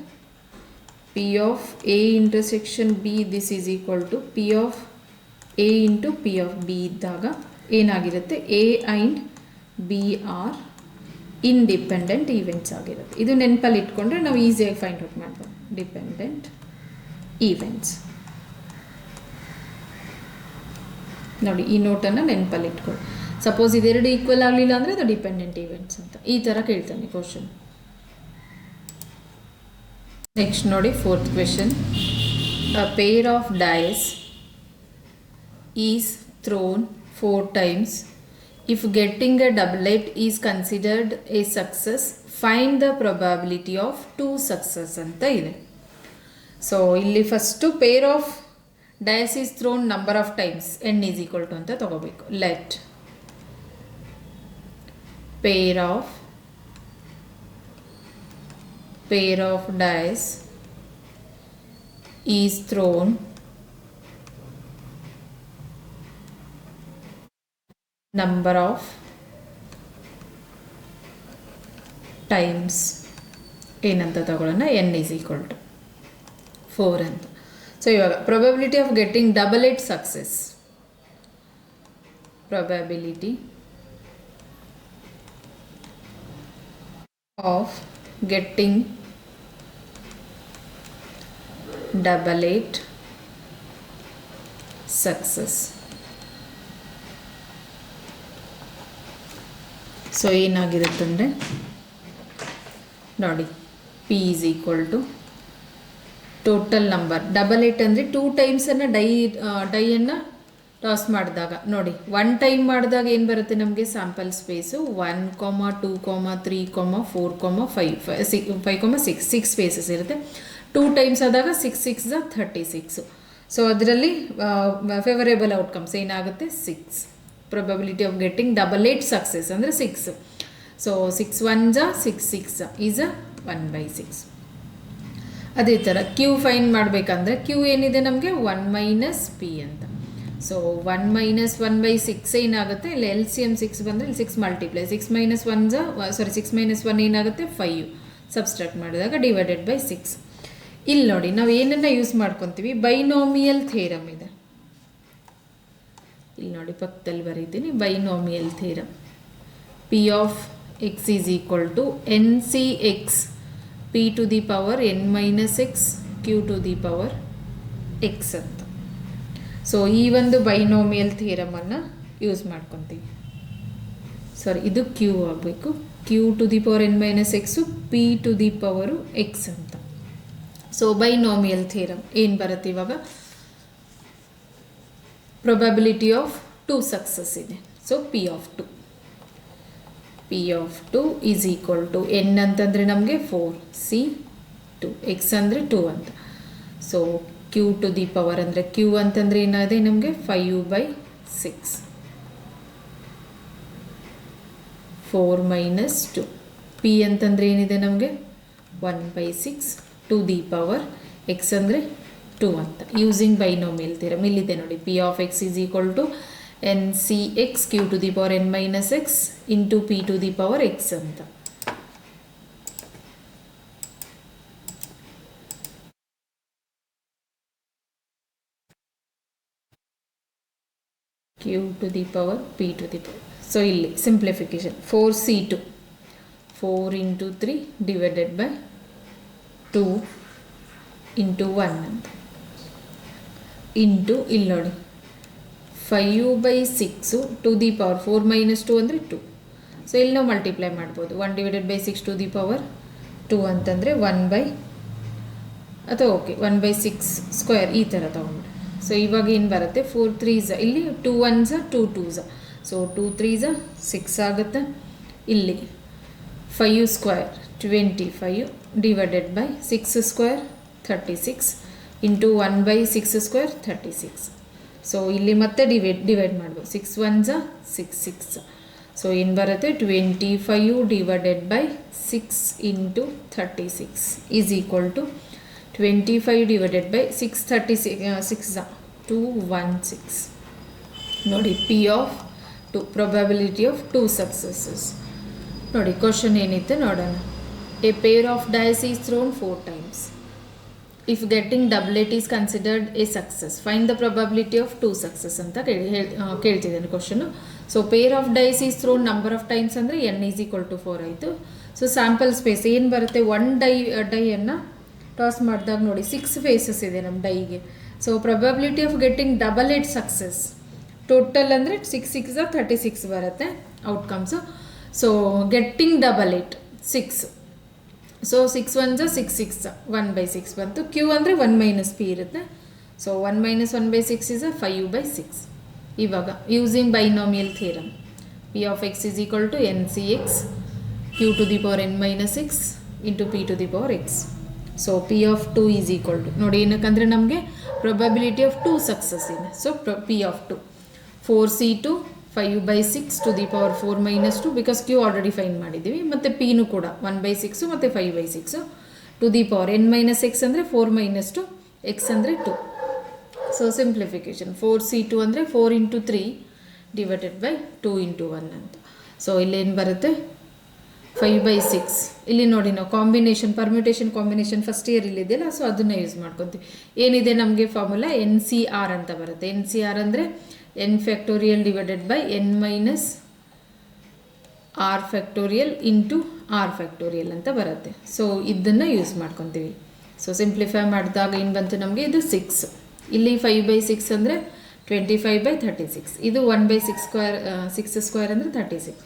P of A intersection B this is equal to P of A into P of B ಇದ್ದಾಗ ಏನಾಗಿರುತ್ತೆ, A and B are independent events ಆಗಿರುತ್ತೆ. ಇದು ನೆನಪಲ್ಲಿ ಇಟ್ಕೊಂಡ್ರೆ ನಾವು ಈಸಿಯಾಗಿ ಫೈಂಡ್ ಔಟ್ ಮಾಡ್ಬೋದು. ಡಿಪೆಂಡೆಂಟ್ ಈವೆಂಟ್ಸ್ ನೋಡಿ, ಈ ನೋಟನ್ನು ನೆನಪಲ್ಲಿ ಇಟ್ಕೊಳ್ಳಿ. ಸಪೋಸ್ ಇದೆರಡು ಈಕ್ವಲ್ ಆಗಲಿಲ್ಲ ಅಂದರೆ ಅದು ಡಿಪೆಂಡೆಂಟ್ ಈವೆಂಟ್ಸ್ ಅಂತ ಈ ಥರ ಕೇಳ್ತಾನೆ ಕ್ವಶನ್. ನೆಕ್ಸ್ಟ್ ನೋಡಿ 4th question. A pair of dice is thrown 4 times. If getting a doublet is considered a success, find the probability of 2 success ಅಂತ ಇದೆ. ಸೊ ಇಲ್ಲಿ first pair of dice is thrown number of times n is equal to ಅಂತ ತಗೋಬೇಕು. Let pair of dice is thrown number of times ಏನಂತ ತಗೊಳ್ಳೋಣ, n is equal to 4 ಅಂತ. So ಇವಾಗ probability of getting doublet success, probability of getting double 8 success. So ಏನಾಗಿರುತ್ತಂದರೆ ನೋಡಿ P is equal to total number double 8 ಅಂದರೆ 2 ಟೈಮ್ಸನ್ನು ಡೈಯನ್ನು toss ಮಾಡಿದಾಗ ನೋಡಿ 1 time ಮಾಡಿದಾಗ ಏನು ಬರುತ್ತೆ ನಮಗೆ ಸ್ಯಾಂಪಲ್ ಸ್ಪೇಸು 1, 2, 3, 4, 5, 6 ಸ್ಪೇಸಸ್ ಇರುತ್ತೆ. 2 ಟೈಮ್ಸ್ ಆದಾಗ 6 6 36. ಸೊ ಅದರಲ್ಲಿ ಫೇವರೇಬಲ್ ಔಟ್ಕಮ್ಸ್ ಏನಾಗುತ್ತೆ 6. Probability of getting double 8 success ಅಂದರೆ 6. So 6 1 6 6 is 1/6. ಅದೇ ಥರ ಕ್ಯೂ ಫೈನ್ ಮಾಡಬೇಕಂದ್ರೆ ಕ್ಯೂ ಏನಿದೆ ನಮಗೆ 1 ಮೈನಸ್ ಪಿ ಅಂತ. ಸೊ 1 ಮೈನಸ್ 1/6 ಏನಾಗುತ್ತೆ ಇಲ್ಲಿ ಎಲ್ ಸಿ ಎಮ್ 6 ಬಂದರೆ ಇಲ್ಲಿ 6 ಮಲ್ಟಿಪ್ಲೈ 6 ಮೈನಸ್ 1 ಏನಾಗುತ್ತೆ 5 ಸಬ್ಸ್ಟ್ರಾಕ್ಟ್ ಮಾಡಿದಾಗ ಡಿವೈಡೆಡ್ ಬೈ 6. ಇಲ್ಲಿ ನೋಡಿ ನಾವು ಏನನ್ನು ಯೂಸ್ ಮಾಡ್ಕೊತೀವಿ ಬೈನೋಮಿಯಲ್ ಥಿಯರಮ್ ಇದೆ. ಇಲ್ಲಿ ನೋಡಿ ಪಕ್ಕದಲ್ಲಿ ಬರೀತೀನಿ binomial theorem. P of X is equal to N C X P to the power N minus X Q to the power X ಅಂತ. ಸೊ ಈ ಒಂದು ಬೈನೋಮಿಯಲ್ ಥಿಯರಮನ್ನು ಯೂಸ್ ಮಾಡ್ಕೊತೀವಿ. ಸಾರಿ ಇದು ಕ್ಯೂ ಆಗಬೇಕು. Q to the power N minus x P to the power x ಅಂತ. So binomial theorem ಏನು ಬರುತ್ತೆ ಇವಾಗ ಪ್ರೊಬಬಿಲಿಟಿ ಆಫ್ 2 ಸಕ್ಸಸ್ ಇದೆ. So P of 2 is equal to N ಅಂತಂದರೆ ನಮಗೆ 4 ಸಿ 2 ಎಕ್ಸ್ ಅಂದರೆ 2 ಅಂತ. So Q to the power ಅಂದರೆ ಕ್ಯೂ ಅಂತಂದರೆ ಏನಾಗಿದೆ ನಮಗೆ 5/6 4 ಮೈನಸ್ 2. ಪಿ ಅಂತಂದರೆ ಏನಿದೆ ನಮಗೆ 1/6 ಟು ದಿ ಪವರ್ ಎಕ್ಸ್ ಅಂದರೆ 2 ಅಂತ. ಯೂಸಿಂಗ್ ಬೈನೋಮಿಯಲ್ ಥಿಯರಮ್ ಇಲ್ಲಿದೆ ನೋಡಿ P of X is equal to N C X Q to the power N minus X into P to the power X ಅಂತ. Q to the power P to the power. So ಇಲ್ಲಿ simplification 4c2 4 into 3 divided by 2 into 1 ಅಂತ into ಇಲ್ಲಿ ನೋಡಿ 5/6 to the power 4 minus 2 ಅಂದರೆ 2. So ಇಲ್ಲಿ ನಾವು multiply ಮಾಡ್ಬೋದು 1 divided by 6 to the power 2 ಅಂತಂದರೆ 1/6 ಸ್ಕ್ವೇರ್ ಈ ಥರ ತೊಗೊಂಡ್ರೆ. ಸೊ ಇವಾಗ ಏನು ಬರುತ್ತೆ 4 3s ಇಲ್ಲಿ 2 1s 2 2s. ಸೊ 2 3s 6 ಆಗುತ್ತೆ. ಇಲ್ಲಿ 5 square 25 divided by 6 square 36 into 1/6 square 36. So ಇಲ್ಲಿ ಮತ್ತೆ ಡಿವೈಡ್ ಮಾಡ್ಬೋದು 6 1s 6 6. ಸೊ ಏನು ಬರುತ್ತೆ 25 divided by 6 into 36 is equal to 25 divided by 6 216. ನೋಡಿ P of 2 probability of 2 successes. ನೋಡಿ ಕ್ವಶನ್ ಏನಿತ್ತು ನೋಡೋಣ. A pair of dice is thrown 4 times. If getting double 8 is considered a success find the probability of 2 success ಅಂತ ಕೇಳ್ತಿದ್ದೇನೆ question. So pair of dice is thrown number of times ಅಂದರೆ N is equal to 4 ಆಯಿತು. So sample space ಏನು ಬರುತ್ತೆ 1 ಡೈಯನ್ನು toss ಮಾಡಿದಾಗ ನೋಡಿ 6 faces ಇದೆ ನಮ್ಮ ಡೈಗೆ. So probability of getting double 8 success total ಅಂದರೆ 6 6 36 ಬರುತ್ತೆ outcomes. So getting double 8 6. So 6 1s 6 6 1/6 ಬಂತು. ಕ್ಯೂ ಅಂದರೆ 1 ಮೈನಸ್ ಪಿ ಇರುತ್ತೆ. So 1 minus 1/6 is 5/6. ಇವಾಗ using binomial theorem P of X is equal to N C X Q to the power N minus X into P to the power X. So P of 2 is equal to ನೋಡಿ ಏನಕ್ಕಂದರೆ ನಮಗೆ probability of 2 success ಇದೆ. So P of 2 4c2 5/6 to the power 4 minus 2 because Q already find ಮಾಡಿದ್ದೀವಿ. ಮತ್ತು ಪಿನೂ ಕೂಡ 1/6 ಮತ್ತು 5/6 to the power N minus x ಅಂದರೆ 4 ಮೈನಸ್ 2 ಎಕ್ಸ್ ಅಂದರೆ 2. ಸೊ ಸಿಂಪ್ಲಿಫಿಕೇಶನ್ 4c2 ಅಂದರೆ 4 ಇಂಟು 3 ಡಿವೈಡೆಡ್ ಬೈ 2 ಇಂಟು 1 ಅಂತ. ಸೊ ಇಲ್ಲೇನು ಬರುತ್ತೆ 5/6. ಇಲ್ಲಿ ನೋಡಿ ನಾವು permutation combination first year ಇಲ್ಲಿದೆಯಲ್ಲ so ಅದನ್ನು ಯೂಸ್ ಮಾಡ್ಕೊತೀವಿ. ಏನಿದೆ ನಮಗೆ ಫಾರ್ಮುಲಾ NCR ಅಂತ ಬರುತ್ತೆ. NCR ಅಂದರೆ n factorial divided by n minus r factorial into R factorial ಅಂತ ಬರುತ್ತೆ. ಸೊ ಇದನ್ನು ಯೂಸ್ ಮಾಡ್ಕೊತೀವಿ. ಸೊ ಸಿಂಪ್ಲಿಫೈ ಮಾಡಿದಾಗ ಏನು ಬಂತು ನಮಗೆ, ಇದು 6. ಇಲ್ಲಿ 5/6 ಅಂದರೆ 25/36. ಇದು 1/6 ಸ್ಕ್ವೇರ್, 6 ಸ್ಕ್ವೇರ್ ಅಂದರೆ 36.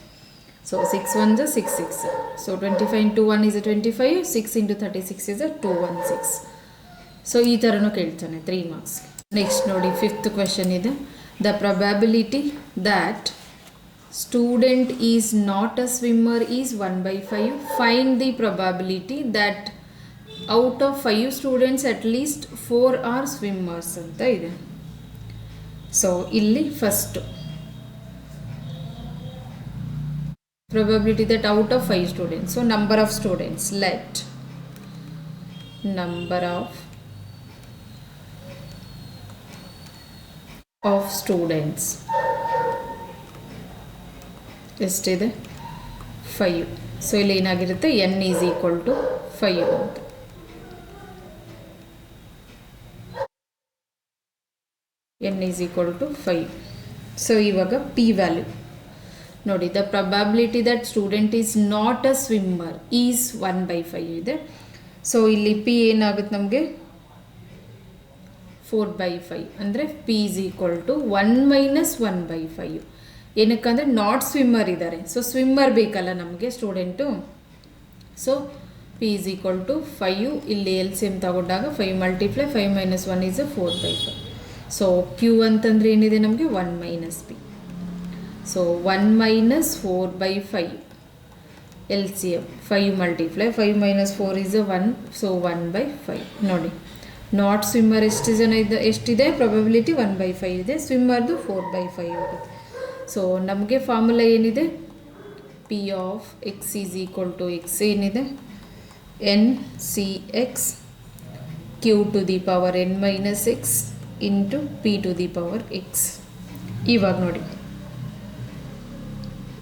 So 6 1 6 6. So 25 into 1 is 25, 6 into 36 is 216. So ಈ ಥರನೂ ಕೇಳ್ತಾನೆ 3 marks. ನೆಕ್ಸ್ಟ್ ನೋಡಿ 5th ಕ್ವೆಶನ್ ಇದೆ. The probability that student is not a swimmer is 1/5. Find the probability that out of 5 students at least 4 are swimmers ಅಂತ ಇದೆ. So ಇಲ್ಲಿ first probability that out of 5 students, so number of students, let number of students ಎಷ್ಟಿದೆ 5. So ಇಲ್ಲಿ ಏನಾಗಿರುತ್ತೆ, n is equal to 5 ಅಂತ. n is equal to 5. So ಇವಾಗ p value ನೋಡಿ, the probability that student is not a swimmer is 1/5 ಇದೆ. So ಇಲ್ಲಿ P ಏನಾಗುತ್ತೆ ನಮಗೆ 4/5 ಅಂದರೆ ಪಿ ಈಸ್ ಈಕ್ವಲ್ ಟು 1 - 1/5. ಏನಕ್ಕಂದರೆ ನಾಟ್ ಸ್ವಿಮ್ಮರ್ ಇದ್ದಾರೆ, ಸೊ ಸ್ವಿಮ್ಮರ್ ಬೇಕಲ್ಲ ನಮಗೆ student. So P is equal to 5. ಇಲ್ಲಿ LCM ತಗೊಂಡಾಗ 5 × 5 - 1 is 4/5. ಸೊ ಕ್ಯೂ ಅಂತಂದರೆ ಏನಿದೆ ನಮಗೆ 1 - p. So 1 - 4/5 LCM 5 × 5 - 4 is 1. So 1/5 ನೋಡಿ. ನಾಟ್ ಸ್ವಿಮ್ಮರ್ ಎಷ್ಟಿದೆ ಪ್ರೊಬಬಿಲಿಟಿ 1/5 ಇದೆ, ಸ್ವಿಮ್ಮರ್ದು 4/5 ಹೋಗುತ್ತೆ. ಸೊ ನಮಗೆ ಫಾರ್ಮುಲಾ ಏನಿದೆ, P of X is equal to x ಏನಿದೆ NCX Q to the power n minus x into P to the power x. ಇವಾಗ ನೋಡಿ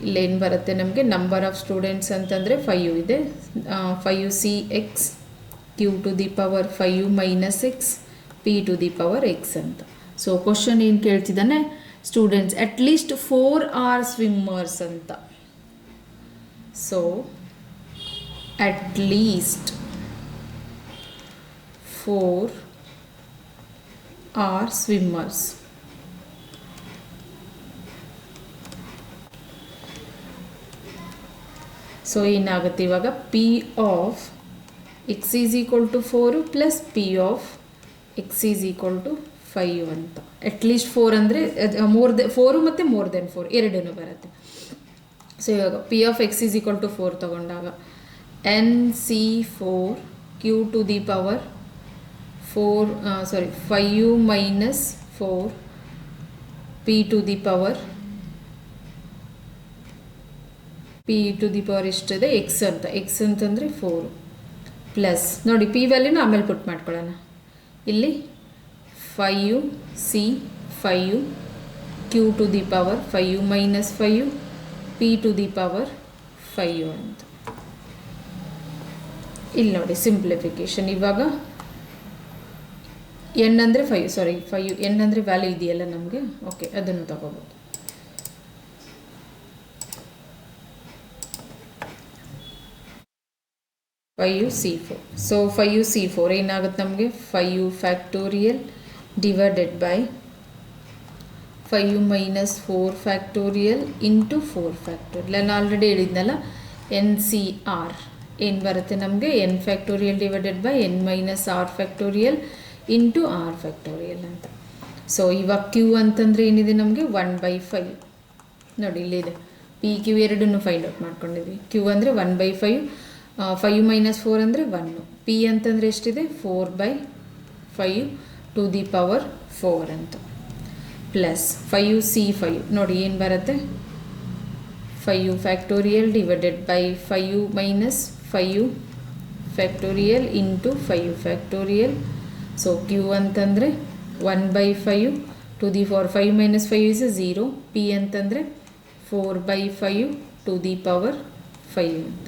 ಇಲ್ಲೇನು ಬರುತ್ತೆ ನಮಗೆ, ನಂಬರ್ ಆಫ್ ಸ್ಟೂಡೆಂಟ್ಸ್ ಅಂತಂದರೆ 5 ಇದೆ. 5CX Q to the power 5 minus x P to the power x ಅಂತ. So question ಏನು ಕೇಳ್ತಿದ್ದಾನೆ, students at least 4 are swimmers ಅಂತ. So at least 4 are swimmers. So ಏನಾಗುತ್ತೆ ಇವಾಗ, P of X is equal to 4 plus P of X is equal to 5 ಅಂತ. At least 4 ಅಂದರೆ 4 ಮತ್ತು more than 4 ಎರಡೂ ಬರುತ್ತೆ. ಸೊ ಇವಾಗ P of X is equal to 4 ತಗೊಂಡಾಗ NC4 Q to the power 5 minus 4 P to the power ಎಷ್ಟಿದೆ X ಅಂತ. X ಅಂತಂದರೆ 4 ಪ್ಲಸ್ ನೋಡಿ ಪಿ ವ್ಯಾಲ್ಯೂನ ಆಮೇಲೆ ಪುಟ್ ಮಾಡ್ಕೊಳ್ಳೋಣ. ಇಲ್ಲಿ 5C5 Q to the power 5 minus 5 P to the power 5 ಅಂತ. ಇಲ್ಲಿ ನೋಡಿ ಸಿಂಪ್ಲಿಫಿಕೇಶನ್. ಇವಾಗ ಎನ್ ಅಂದರೆ 5 ಎನ್ ಅಂದರೆ ವ್ಯಾಲ್ಯೂ ಇದೆಯಲ್ಲ ನಮಗೆ, ಓಕೆ ಅದನ್ನು ತಗೋಬೋದು. C4. ಸೊ 5C4 ಏನಾಗುತ್ತೆ ನಮಗೆ, 5 factorial divided by 5 minus 4 factorial into 4 factorial. ನಾನು ಆಲ್ರೆಡಿ ಹೇಳಿದ್ನಲ್ಲ NCR ಏನು ಬರುತ್ತೆ ನಮಗೆ, N factorial divided by n minus R factorial into R factorial ಅಂತ. ಸೊ ಇವಾಗ ಕ್ಯೂ ಅಂತಂದರೆ ಏನಿದೆ ನಮಗೆ 1/5 ನೋಡಿ ಇಲ್ಲಿದೆ. ಪಿ ಕ್ಯೂ ಎರಡನ್ನೂ ಫೈಂಡ್ ಔಟ್ ಮಾಡ್ಕೊಂಡಿದ್ವಿ. ಕ್ಯೂ ಅಂದರೆ 1/5, 5 minus 4 ಅಂದರೆ 1. ಪಿ ಅಂತಂದರೆ ಎಷ್ಟಿದೆ 4/5 ಟು ದಿ ಪವರ್ 4 ಅಂತ. ಪ್ಲಸ್ 5C5 ನೋಡಿ ಏನು ಬರುತ್ತೆ, 5 factorial divided by 5 minus 5 factorial into 5 factorial. So Q ಅಂತಂದರೆ 1/5 to the 4, 5 minus 5 is 0. P ಅಂತಂದರೆ 4/5 ಟು ದಿ ಪವರ್ 5 ಅಂತ.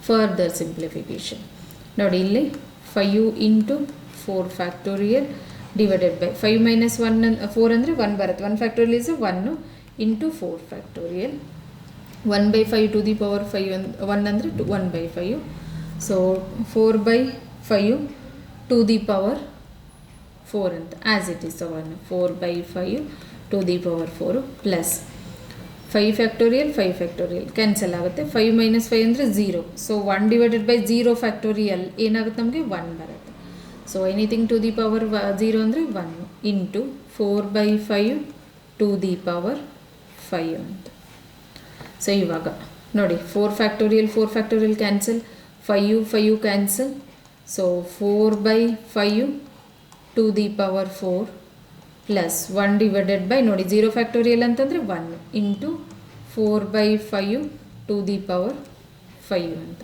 ಫರ್ದರ್ ಸಿಂಪ್ಲಿಫಿಕೇಶನ್ ನೋಡಿ ಇಲ್ಲಿ 5 into 4 factorial divided by 5 minus 1 4 ಅಂದರೆ 1 ಬರುತ್ತೆ. 1 factorial is 1 into 4 factorial 1/5 to the power 5 1 ಅಂದರೆ 1/5. So 4/5 to the power 4 ಅಂತ as it is ತಗೊಂಡು 4/5 to the power 4 plus 5 factorial cancel ಆಗುತ್ತೆ. 5 - 5 ಅಂದರೆ 0. ಸೊ 1/0 ಫ್ಯಾಕ್ಟೋರಿಯಲ್ ಏನಾಗುತ್ತೆ ನಮಗೆ 1 ಬರುತ್ತೆ. So anything to the power 0 ಅಂದರೆ 1 ಇಂಟು 4/5 ಟು ದಿ ಪವರ್ 5 ಅಂತ. ಸೊ ಇವಾಗ ನೋಡಿ 4 factorial cancel, 5 cancel. So 4/5 to the power 4 plus 1 ನೋಡಿ 0 ಫ್ಯಾಕ್ಟೋರಿಯಲ್ ಅಂತಂದರೆ 1 ಇಂಟು 4/5 ಟು ದಿ ಪವರ್ 5 ಅಂತ.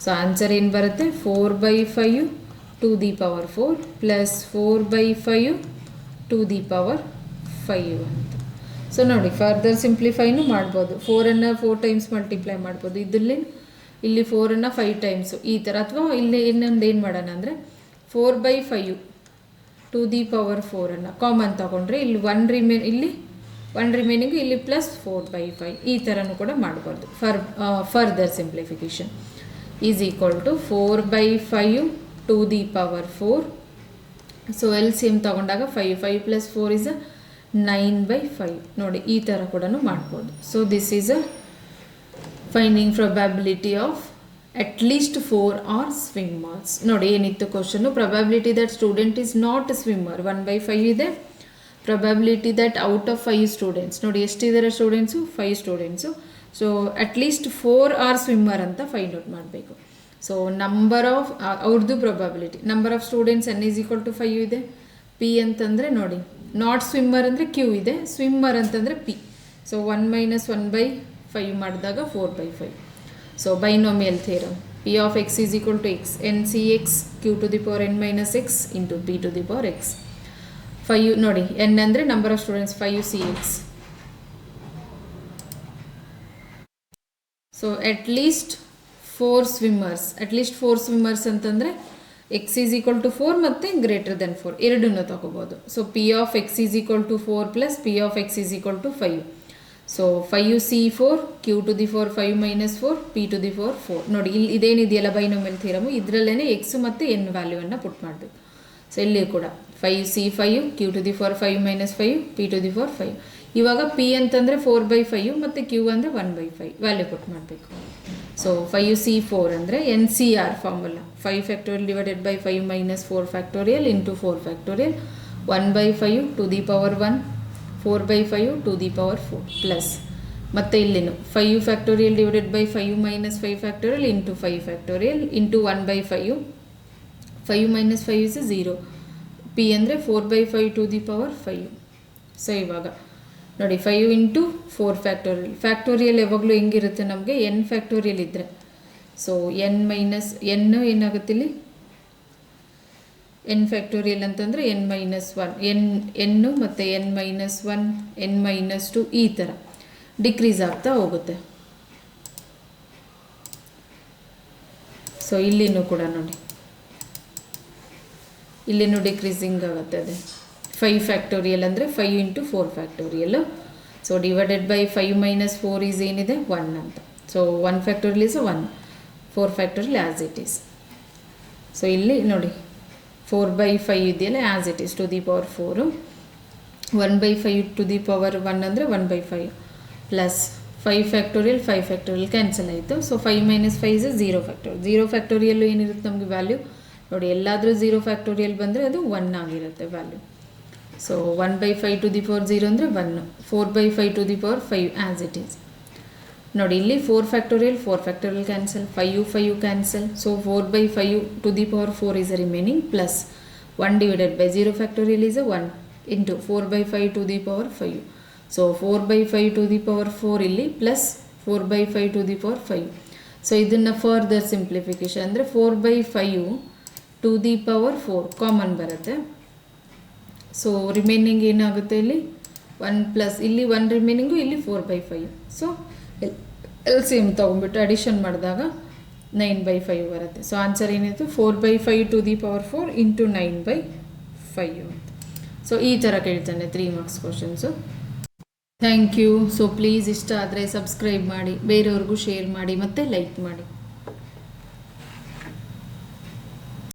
ಸೊ ಆನ್ಸರ್ ಏನು ಬರುತ್ತೆ 4/5 to the power 4 plus 4/5 to the power 5 ಅಂತ. ಸೊ ನೋಡಿ ಫರ್ದರ್ ಸಿಂಪ್ಲಿಫೈನು ಮಾಡ್ಬೋದು. 4ಅನ್ನು 4 ಟೈಮ್ಸ್ ಮಲ್ಟಿಪ್ಲೈ ಮಾಡ್ಬೋದು. ಇಲ್ಲಿ 4ಅನ್ನು 5 ಟೈಮ್ಸು ಈ ಥರ. ಅಥವಾ ಇಲ್ಲಿ ಇನ್ನೊಂದು ಏನು ಮಾಡೋಣ ಅಂದರೆ 4/5 ಟು ದಿ ಪವರ್ 4ಅನ್ನು ಕಾಮನ್ ತಗೊಂಡ್ರೆ ಇಲ್ಲಿ 1 ರಿಮೈನಿಂಗು ಇಲ್ಲಿ ಪ್ಲಸ್ 4/5 ಈ ಥರನೂ ಕೂಡ ಮಾಡ್ಬೋದು. Further simplification is equal to 4/5 to the power 4. So LCM ತಗೊಂಡಾಗ 5 ಪ್ಲಸ್ 4 ಇಸ್ 9/5 ನೋಡಿ ಈ ಥರ ಕೂಡ ಮಾಡ್ಬೋದು. So this is a finding probability of at least 4 are swimmers. ನೋಡಿ ಏನಿತ್ತು question, probability that student is not swimmer 1/5 ಇದೆ. Probability that out of 5 students ನೋಡಿ ಎಷ್ಟಿದ್ದಾರೆ students 5 students. So at least 4 are swimmer ಅಂತ ಫೈಂಡ್ ಔಟ್ ಮಾಡಬೇಕು. So number of ಅವ್ರದ್ದು probability number of students n is equal to 5 ಇದೆ. P ಅಂತಂದರೆ ನೋಡಿ not swimmer ಅಂದರೆ Q ಇದೆ, ಸ್ವಿಮ್ಮರ್ ಅಂತಂದರೆ P. ಸೊ 1 - 1/5 ಮಾಡಿದಾಗ 4/5. So binomial theorem P of x is equal to x NCx Q to the power n - x into P to the power x. 5 ನೋಡಿ n ಅಂದರೆ number of students 5CX. So at least 4 swimmers ಅಂತಂದರೆ x is equal to 4 ಮತ್ತು greater than 4 ಎರಡನ್ನೂ ತಗೋಬೋದು. So P of x is equal to 4 plus P of x is equal to 5. So 5C4 Q to the 4 5 - 4 P to the 4 ನೋಡಿ ಇಲ್ಲಿ ಇದೇನಿದೆಯಲ್ಲ binomial theorem ಇದರಲ್ಲೇ x ಮತ್ತು n ವ್ಯಾಲ್ಯೂವನ್ನು ಪುಟ್ ಮಾಡಬೇಕು. ಸೊ ಇಲ್ಲಿ ಕೂಡ 5C5 Q to the 4 5 - 5 P to the 4 5. ಇವಾಗ P ಅಂತಂದರೆ 4/5 ಮತ್ತು Q ಅಂದರೆ 1/5 ವ್ಯಾಲ್ಯೂ ಪುಟ್ ಮಾಡಬೇಕು. ಸೊ 5C4 ಅಂದರೆ NCR formula 5 factorial divided by 5 - 4 factorial into 4 factorial 1/5 to the power 1 4/5 to the power 4 plus ಮತ್ತು ಇಲ್ಲಿನು 5 factorial divided by 5 - 5 factorial into 5 factorial into 1/5 5 - 5 is 0. P ಅಂದರೆ 4/5 to the power 5. So ಇವಾಗ ನೋಡಿ 5 into 4 factorial ಯಾವಾಗಲೂ ಹೆಂಗಿರುತ್ತೆ ನಮಗೆ n factorial ಇದ್ದರೆ. So n ಏನಾಗುತ್ತೆ ಇಲ್ಲಿ n ಫ್ಯಾಕ್ಟೋರಿಯಲ್ ಅಂತಂದರೆ n - 1 n ಮತ್ತು n - 1 n - 2 ಈ ಥರ ಡಿಕ್ರೀಸ್ ಆಗ್ತಾ ಹೋಗುತ್ತೆ. ಸೊ ಇಲ್ಲಿನೂ ಕೂಡ ನೋಡಿ ಇಲ್ಲಿನೂ ಡಿಕ್ರೀಸಿಂಗ್ ಆಗುತ್ತೆ. ಅದೇ 5 ಫ್ಯಾಕ್ಟೋರಿಯಲ್ ಅಂದರೆ 5 into 4 factorial. So divided by 5 - 4 is ಏನಿದೆ 1 ಅಂತ. So 1 factorial is 1 4 factorial as it is. So ಇಲ್ಲಿ ನೋಡಿ 4/5 ಇದೆಯಲ್ಲ as it is to the power 4 1/5 to the power 1 ಅಂದರೆ 1/5 ಪ್ಲಸ್ 5 ಫ್ಯಾಕ್ಟೋರಿಯಲ್ ಕ್ಯಾನ್ಸಲ್ ಆಯಿತು. ಸೊ 5 - 5 ಇಸ್ 0 ಫ್ಯಾಕ್ಟೋರಿಯಲ್ಲು ಏನಿರುತ್ತೆ ನಮಗೆ ವ್ಯಾಲ್ಯೂ ನೋಡಿ ಎಲ್ಲಾದರೂ 0 ಫ್ಯಾಕ್ಟೋರಿಯಲ್ ಬಂದರೆ ಅದು 1 ಆಗಿರುತ್ತೆ value. So 1/5 to the power 0 ಅಂದರೆ 1 4/5 to the power 5 as it is. ನೋಡಿ ಇಲ್ಲಿ 4 factorial cancel 5 cancel. So 4/5 to the power 4 is remaining plus 1 divided by 0 factorial is 1 into 4/5 to the power 5. So 4/5 to the power 4 ಇಲ್ಲಿ plus 4/5 to the power 5. So ಇದನ್ನು further simplification ಅಂದರೆ 4/5 to the power 4 common ಬರುತ್ತೆ. So remaining ಏನಾಗುತ್ತೆ ಇಲ್ಲಿ 1 plus ಇಲ್ಲಿ 1 remaining ಇಲ್ಲಿ 4/5. So LCM ತೊಗೊಂಡ್ಬಿಟ್ಟು addition ಮಾಡಿದಾಗ 9/5 ಬರುತ್ತೆ. ಸೊ ಆನ್ಸರ್ ಏನಿತ್ತು 4/5 ಟು ದಿ ಪವರ್ 4 ಇಂಟು 9/5 ಅಂತ. ಸೊ ಈ ಥರ ಕೇಳ್ತಾನೆ 3 marks questions. Thank you. So please ಇಷ್ಟ ಆದರೆ ಸಬ್ಸ್ಕ್ರೈಬ್ ಮಾಡಿ, ಬೇರೆಯವ್ರಿಗೂ ಶೇರ್ ಮಾಡಿ ಮತ್ತು ಲೈಕ್ ಮಾಡಿ.